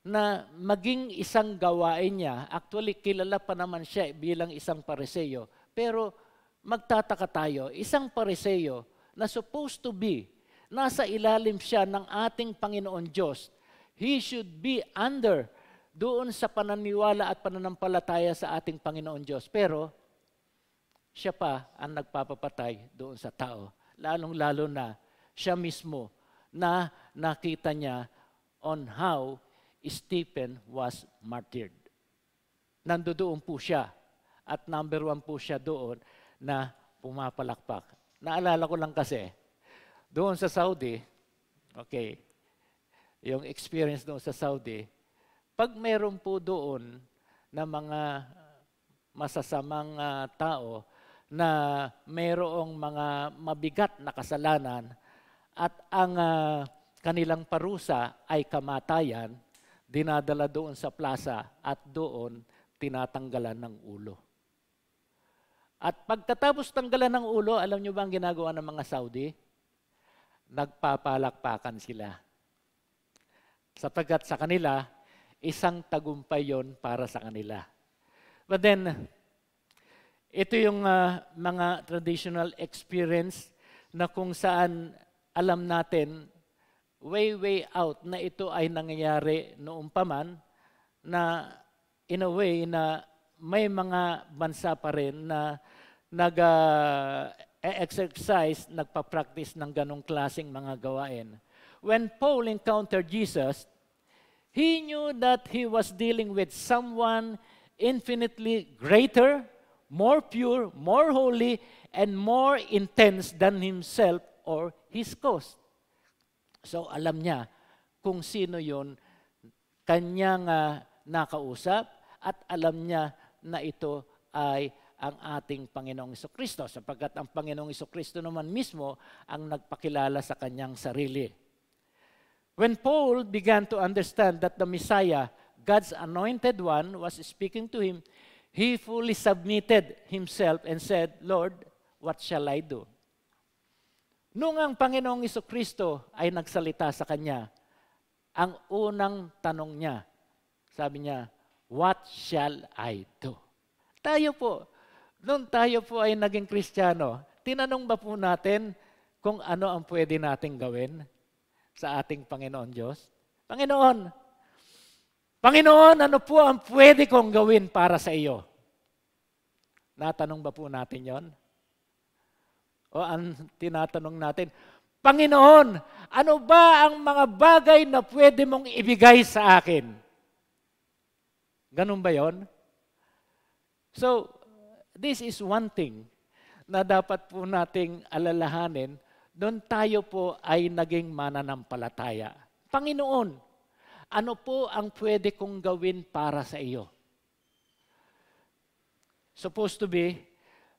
na maging isang gawain niya. Actually, kilala pa naman siya bilang isang Pariseo. Pero magtataka tayo, isang Pariseo na supposed to be, nasa ilalim siya ng ating Panginoon Diyos. He should be under doon sa pananiwala at pananampalataya sa ating Panginoon Diyos. Pero siya pa ang nagpapapatay doon sa tao. Lalong-lalo na siya mismo na nakita niya on how Stephen was martyred. Nandoon po siya at number 1 po siya doon na pumapalakpak. Naalala ko lang kasi, doon sa Saudi, okay, yung experience doon sa Saudi, pag meron po doon na mga masasamang tao na mayroong mga mabigat na kasalanan at ang kanilang parusa ay kamatayan, dinadala doon sa plaza at doon tinatanggalan ng ulo. At pagkatapos tanggalan ng ulo, alam nyo ba ang ginagawa ng mga Saudi? Nagpapalakpakan sila. Sapagkat sa kanila, isang tagumpay yon para sa kanila. But then, Ito yung mga traditional experience na kung saan alam natin way out na ito ay nangyayari noong paman, na in a way na may mga bansa pa rin na nag-exercise, nagpa-practice ng ganong klaseng mga gawain. When Paul encountered Jesus, he knew that he was dealing with someone infinitely greater, more pure, more holy, and more intense than himself or his cause. So alam niya kung sino yon kanyang nakausap, at alam niya na ito ay ang ating Panginoong Jesucristo, sapagkat ang Panginoong Jesucristo naman mismo ang nagpakilala sa kanyang sarili. When Paul began to understand that the Messiah, God's anointed one, was speaking to him, he fully submitted himself and said, "Lord, what shall I do?" Nung ang Panginoong Jesucristo ay nagsalita sa kanya, ang unang tanong niya, sabi niya, "What shall I do?" Tayo po, nung tayo po ay naging Kristiyano, tinanong ba po natin kung ano ang pwede nating gawin sa ating Panginoon Diyos? Panginoon, ano po ang pwede kong gawin para sa iyo? Natanong ba po natin yon? O ang tinatanong natin, Panginoon, ano ba ang mga bagay na pwede mong ibigay sa akin? Ganun ba yon? So, this is one thing na dapat po nating alalahanin, doon tayo po ay naging mananampalataya. Panginoon, ano po ang pwede kong gawin para sa iyo? Supposed to be,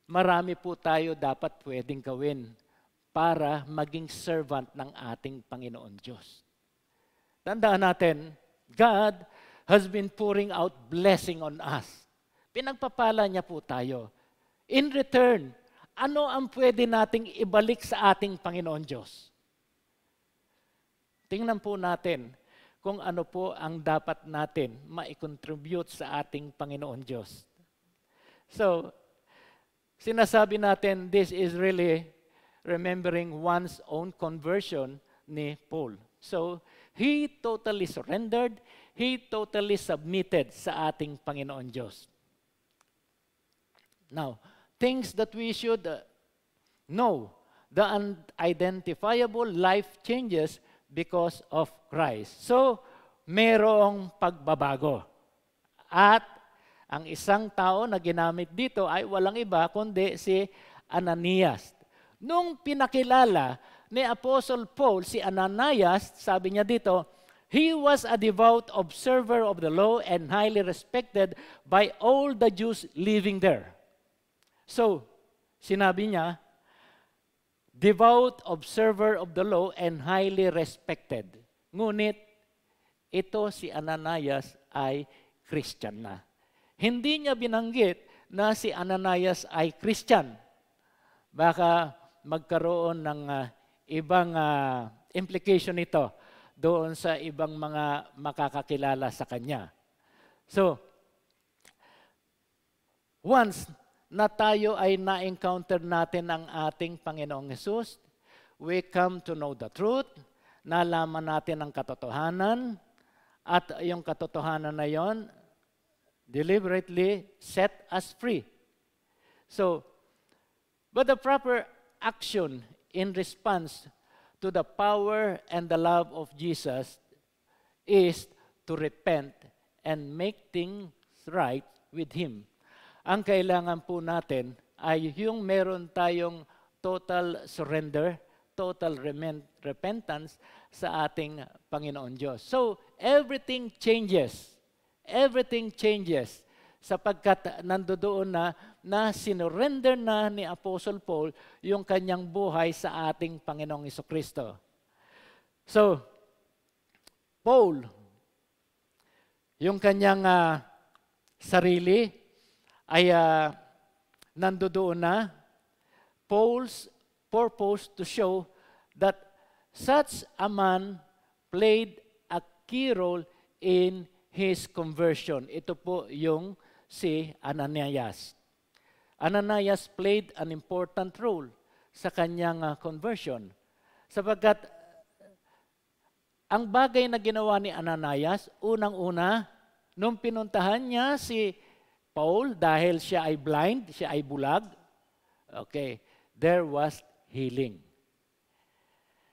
marami po tayo dapat pwedeng gawin para maging servant ng ating Panginoon Diyos. Tandaan natin, God has been pouring out blessing on us. Pinagpapala niya po tayo. In return, ano ang pwede nating ibalik sa ating Panginoon Diyos? Tingnan po natin kung ano po ang dapat natin ma-contribute sa ating Panginoon Diyos. So, sinasabi natin, this is really remembering one's own conversion ni Paul. So, he totally surrendered, he totally submitted sa ating Panginoon Diyos. Now, things that we should know, the unidentifiable life changes because of Christ. So, merong pagbabago. At ang isang tao na ginamit dito ay walang iba kundi si Ananias. Nung pinakilala ni Apostle Paul si Ananias, sabi niya dito, he was a devout observer of the law and highly respected by all the Jews living there. So, sinabi niya, devout observer of the law and highly respected. Ngunit, ito si Ananias ay Christian na. Hindi niya binanggit na si Ananias ay Christian. Baka magkaroon ng ibang implication ito doon sa ibang mga makakakilala sa kanya. So, once na tayo ay na-encounter natin ang ating Panginoong Hesus, we come to know the truth, nalaman natin ang katotohanan, at yung katotohanan na yon deliberately set us free. So, but the proper action in response to the power and the love of Jesus is to repent and make things right with Him. Ang kailangan po natin ay yung meron tayong total surrender, total repentance sa ating Panginoon Diyos. So, everything changes. Everything changes sapagkat nandoon na sinurrender na ni Apostle Paul yung kanyang buhay sa ating Panginoong Jesucristo. So, Paul, yung kanyang sarili ay nandoon na. Paul's purpose to show that such a man played a key role in his conversion. Ito po yung si Ananias. Ananias played an important role sa kanyang conversion. Sapagkat ang bagay na ginawa ni Ananias, unang-una, nung pinuntahan niya si Paul dahil siya ay blind, siya ay bulag, okay, there was healing.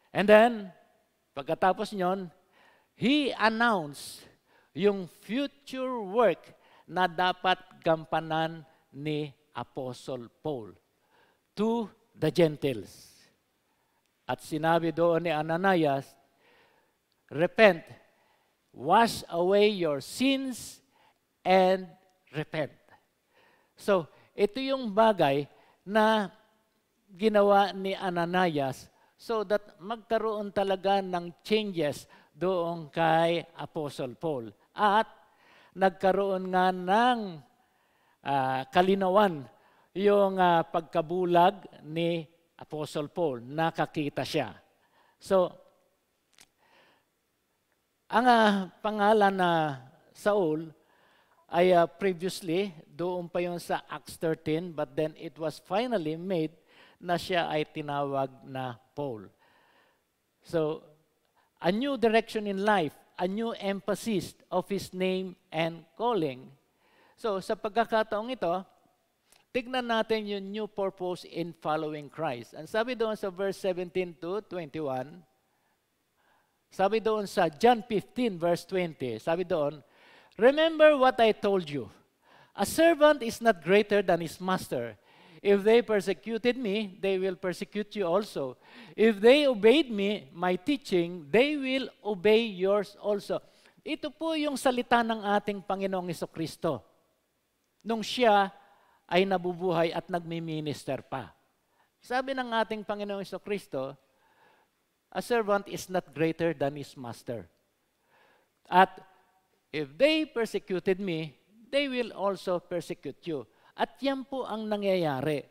And then, pagkatapos nyon, he announced yung future work na dapat gampanan ni Apostle Paul to the Gentiles. At sinabi doon ni Ananias, repent, wash away your sins, and repent. So, ito yung bagay na ginawa ni Ananias so that magkaroon talaga ng changes doon kay Apostle Paul. At nagkaroon nga ng kalinawan yung pagkabulag ni Apostle Paul. Nakakita siya. So, ang pangalan na Saul ay previously, doon pa yun sa Acts 13, but then it was finally made na siya ay tinawag na Paul. So, a new direction in life, a new emphasis of his name and calling. So, sa pagkakataong ito, tignan natin yung new purpose in following Christ. And sabi doon sa verse 17 to 21, sabi doon sa John 15 verse 20, sabi doon, remember what I told you. A servant is not greater than his master. If they persecuted me, they will persecute you also. If they obeyed me, my teaching, they will obey yours also. Ito po yung salita ng ating Panginoong Jesucristo. Nung siya ay nabubuhay at nagmi-minister pa. Sabi ng ating Panginoong Jesucristo, a servant is not greater than his master. At if they persecuted me, they will also persecute you. At yan po ang nangyayari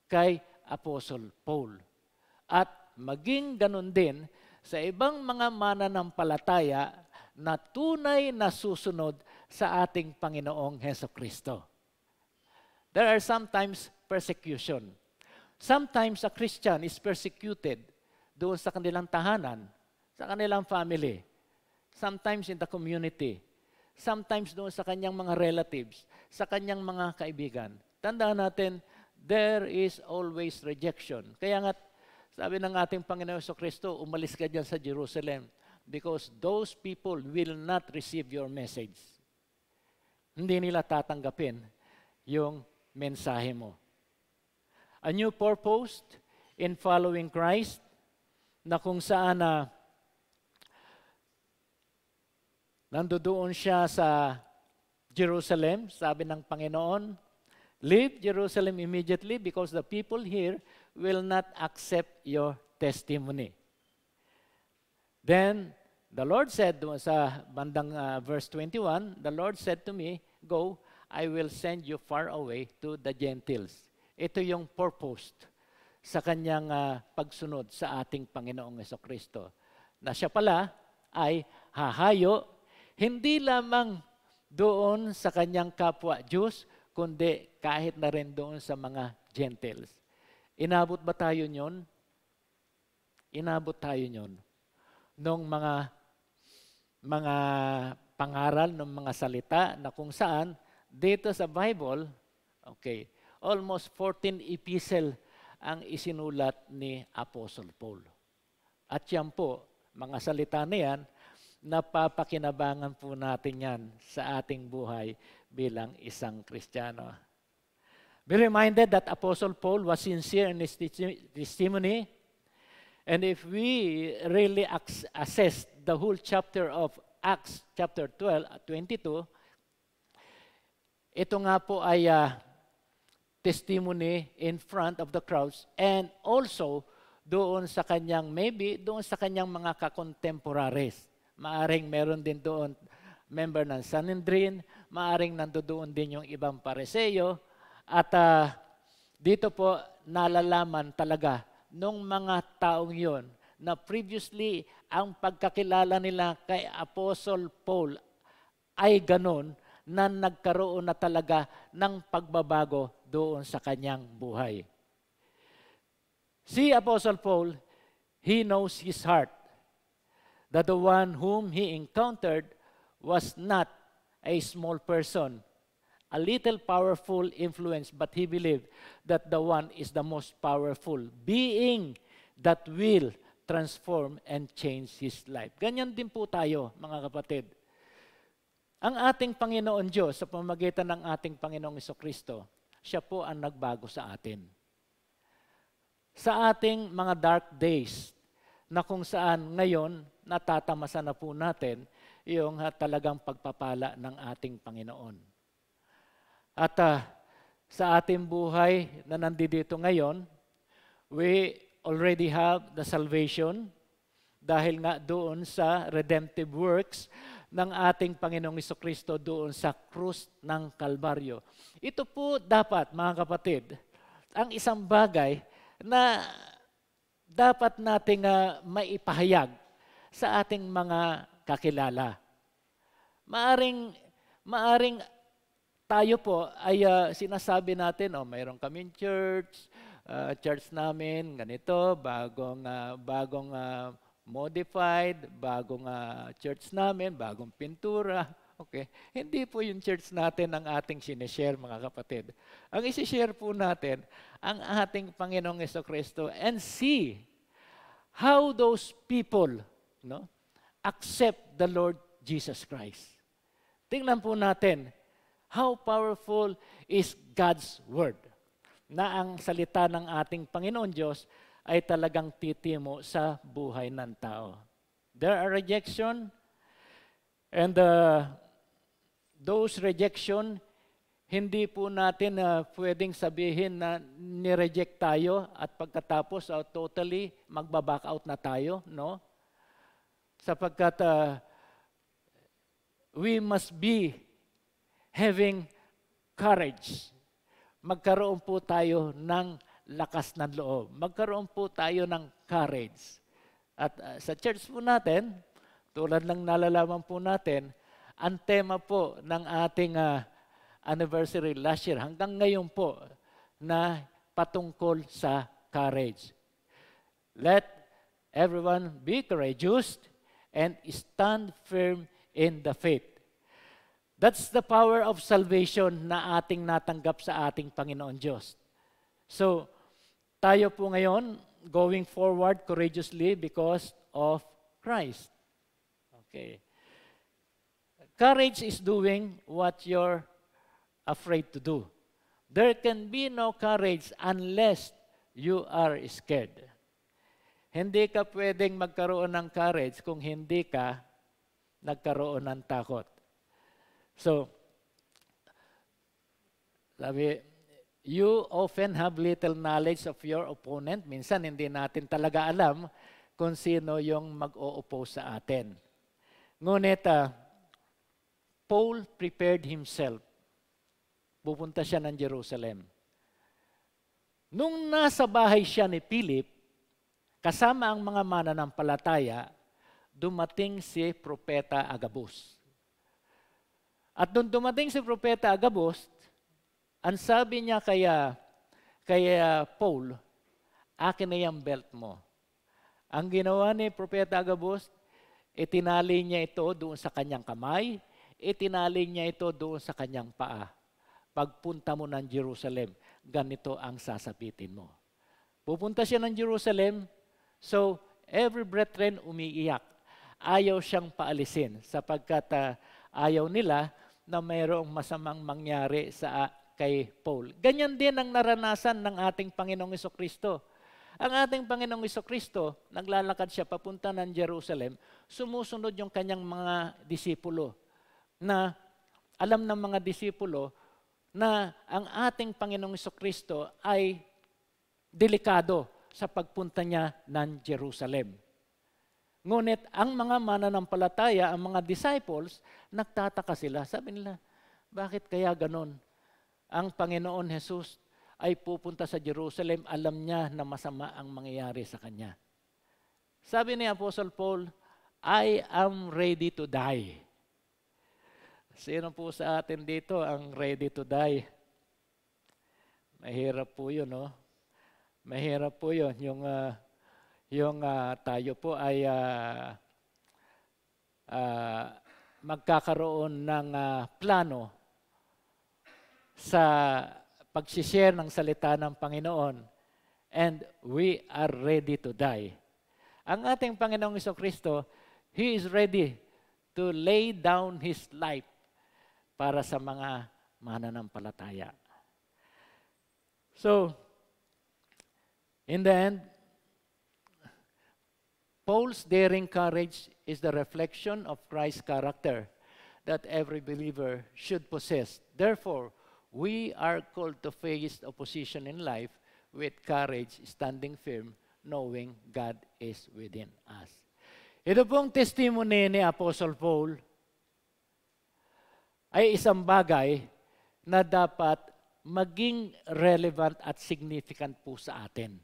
kay Apostle Paul. At maging ganun din sa ibang mga mananampalataya na tunay na susunod sa ating Panginoong Jesucristo. There are sometimes persecution. Sometimes a Christian is persecuted doon sa kanilang tahanan, sa kanilang family, sometimes in the community, sometimes doon sa kanyang mga relatives, sa kanyang mga kaibigan. Tandaan natin, there is always rejection. Kaya nga, sabi ng ating Panginoon Jesucristo, umalis ka dyan sa Jerusalem because those people will not receive your message. Hindi nila tatanggapin yung mensahe mo. A new purpose in following Christ, na kung saan nandoon siya sa Jerusalem, sabi ng Panginoon, leave Jerusalem immediately because the people here will not accept your testimony. Then, the Lord said, sa bandang verse 21, the Lord said to me, go, I will send you far away to the Gentiles. Ito yung purpose sa kanyang pagsunod sa ating Panginoong Jesucristo. Na siya pala ay hahayo, hindi lamang doon sa kanyang kapwa Diyos, kundi kahit na rin doon sa mga Gentiles. Inabot ba tayo nyon? Inabot tayo nyon. Nung mga pangaral, ng mga salita na kung saan, dito sa Bible, okay, almost 14 epistle ang isinulat ni Apostle Paul. At yan po, mga salita na yan, napapakinabangan po natin yan sa ating buhay bilang isang Kristiyano. Be reminded that Apostle Paul was sincere in his testimony. And if we really assess the whole chapter of Acts, chapter 22, ito nga po ay testimony in front of the crowds and also doon sa kanyang, maybe doon sa kanyang mga kakontemporaries. Maaring meron din doon member ng Sanhedrin, maaring nandoon din yung ibang Pariseo, at dito po nalalaman talaga nung mga taong yon na previously ang pagkakilala nila kay Apostle Paul ay ganon na nagkaroon na talaga ng pagbabago doon sa kanyang buhay. Si Apostle Paul, he knows his heart that the one whom he encountered was not a small person, a little powerful influence, but he believed that the one is the most powerful being that will transform and change his life. Ganyan din po tayo, mga kapatid. Ang ating Panginoon Diyos, sa pamamagitan ng ating Panginoong Jesucristo, siya po ang nagbago sa atin. Sa ating mga dark days, na kung saan ngayon, natatamasa na po natin yung talagang pagpapala ng ating Panginoon. At sa ating buhay na nandito ngayon, we already have the salvation dahil nga doon sa redemptive works ng ating Panginoong Jesucristo doon sa krus ng Kalbaryo. Ito po dapat, mga kapatid, ang isang bagay na dapat nating maipahayag sa ating mga kakilala. Maaring tayo po ay sinasabi natin, mayroon kaming church namin, ganito, bagong modified, bagong church namin, bagong pintura. Okay. Hindi po yung church natin ang ating sinishare, mga kapatid. Ang isishare po natin, ang ating Panginoong Jesucristo, and see how those people accept the Lord Jesus Christ. Tingnan po natin, how powerful is God's Word, na ang salita ng ating Panginoon Diyos ay talagang titimo sa buhay ng tao. There are rejection, and those rejection, hindi po natin pwedeng sabihin na nireject tayo at pagkatapos totally magbaback out na tayo, no? Sapagkat we must be having courage. Magkaroon po tayo ng lakas ng loob. Magkaroon po tayo ng courage. At sa church po natin, tulad ng nalalaman po natin, ang tema po ng ating anniversary last year, hanggang ngayon po, na patungkol sa courage. Let everyone be courageous and stand firm in the faith. That's the power of salvation na ating natanggap sa ating Panginoon Diyos. So, tayo po ngayon, going forward courageously because of Christ. Okay. Courage is doing what you're afraid to do. There can be no courage unless you are scared. Hindi ka pwedeng magkaroon ng courage kung hindi ka nagkaroon ng takot. So, sabi, you often have little knowledge of your opponent. Minsan hindi natin talaga alam kung sino yung mag-o-oppose sa atin. Ngunit, Paul prepared himself. Pupunta siya ng Jerusalem. Nung nasa bahay siya ni Philip, kasama ang mga mananampalataya, dumating si Propeta Agabus. At nung dumating si Propeta Agabus, ang sabi niya kaya Paul, akin na yung belt mo. Ang ginawa ni Propeta Agabus, itinali niya ito doon sa kanyang kamay, itinali niya ito doon sa kanyang paa. Pagpunta mo ng Jerusalem, ganito ang sasabitin mo. Pupunta siya ng Jerusalem, so every brethren umiiyak. Ayaw siyang paalisin sapagkat ayaw nila na mayroong masamang mangyari kay Paul. Ganyan din ang naranasan ng ating Panginoong Jesucristo. Ang ating Panginoong Jesucristo, naglalakad siya papunta ng Jerusalem, sumusunod yung kanyang mga disipulo na alam ng mga disipulo na ang ating Panginoong Jesucristo ay delikado sa pagpunta niya ng Jerusalem. Ngunit ang mga mananampalataya, ang mga disciples, nagtataka sila. Sabi nila, bakit kaya ganon? Ang Panginoon Jesus ay pupunta sa Jerusalem, alam niya na masama ang mangyayari sa kanya. Sabi ni Apostle Paul, I am ready to die. Sino po sa atin dito ang ready to die? Mahirap po yun, no? Mahirap po yun. Yung tayo po ay magkakaroon ng plano sa pagsishare ng salita ng Panginoon, and we are ready to die. Ang ating Panginoong Jesucristo, He is ready to lay down His life para sa mga mananampalataya. So, in the end, Paul's daring courage is the reflection of Christ's character that every believer should possess. Therefore, we are called to face opposition in life with courage, standing firm, knowing God is within us. Ito pong testimony ni Apostle Paul ay isang bagay na dapat maging relevant at significant po sa atin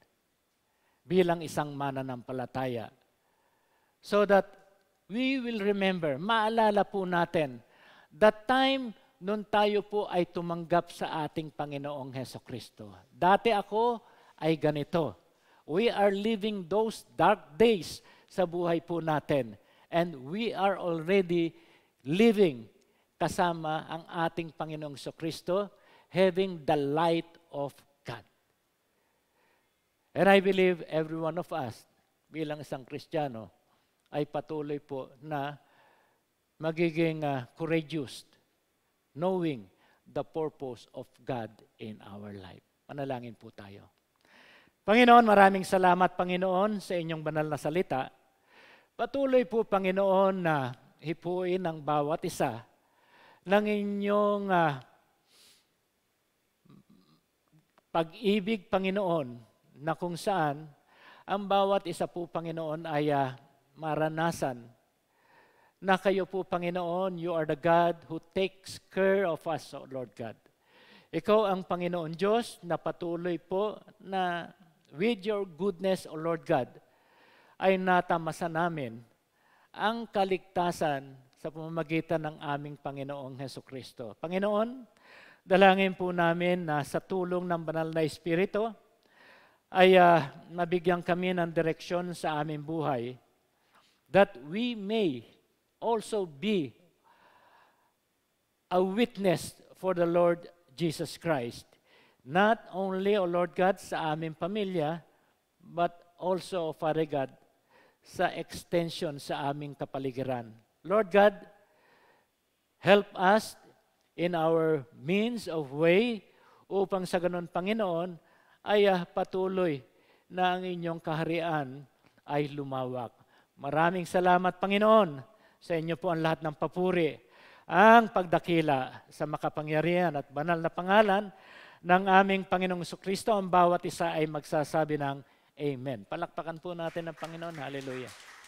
bilang isang mananampalataya. So that we will remember, maalala po natin, the time nung tayo po ay tumanggap sa ating Panginoong Hesukristo. Dati ako ay ganito. We are living those dark days sa buhay po natin. And we are already living kasama ang ating Panginoong Hesukristo, having the light of God. And I believe every one of us, bilang isang Kristiyano, ay patuloy po na magiging courageous, knowing the purpose of God in our life. Manalangin po tayo. Panginoon, maraming salamat, Panginoon, sa inyong banal na salita. Patuloy po, Panginoon, na hipuin ang bawat isa ng inyong pag-ibig, Panginoon, na kung saan ang bawat isa po, Panginoon, ay maranasan na kayo po, Panginoon, you are the God who takes care of us, O Lord God. Ikaw ang Panginoon Diyos na patuloy po na with your goodness, O Lord God, ay natamasa namin ang kaligtasan sa pamamagitan ng aming Panginoong Hesukristo. Panginoon, dalangin po namin na sa tulong ng Banal na Espiritu ay mabigyan kami ng direksyon sa aming buhay, that we may also be a witness for the Lord Jesus Christ. Not only, O Lord God, sa aming pamilya, but also, Father God, sa extension sa aming kapaligiran. Lord God, help us in our means of way upang sa ganon, Panginoon, ay patuloy na ang inyong kaharian ay lumawak. Maraming salamat, Panginoon. Sa inyo po ang lahat ng papuri, ang pagdakila sa makapangyarihan at banal na pangalan ng aming Panginoong Jesucristo. Ang bawat isa ay magsasabi ng Amen. Palakpakan po natin ang Panginoon. Hallelujah.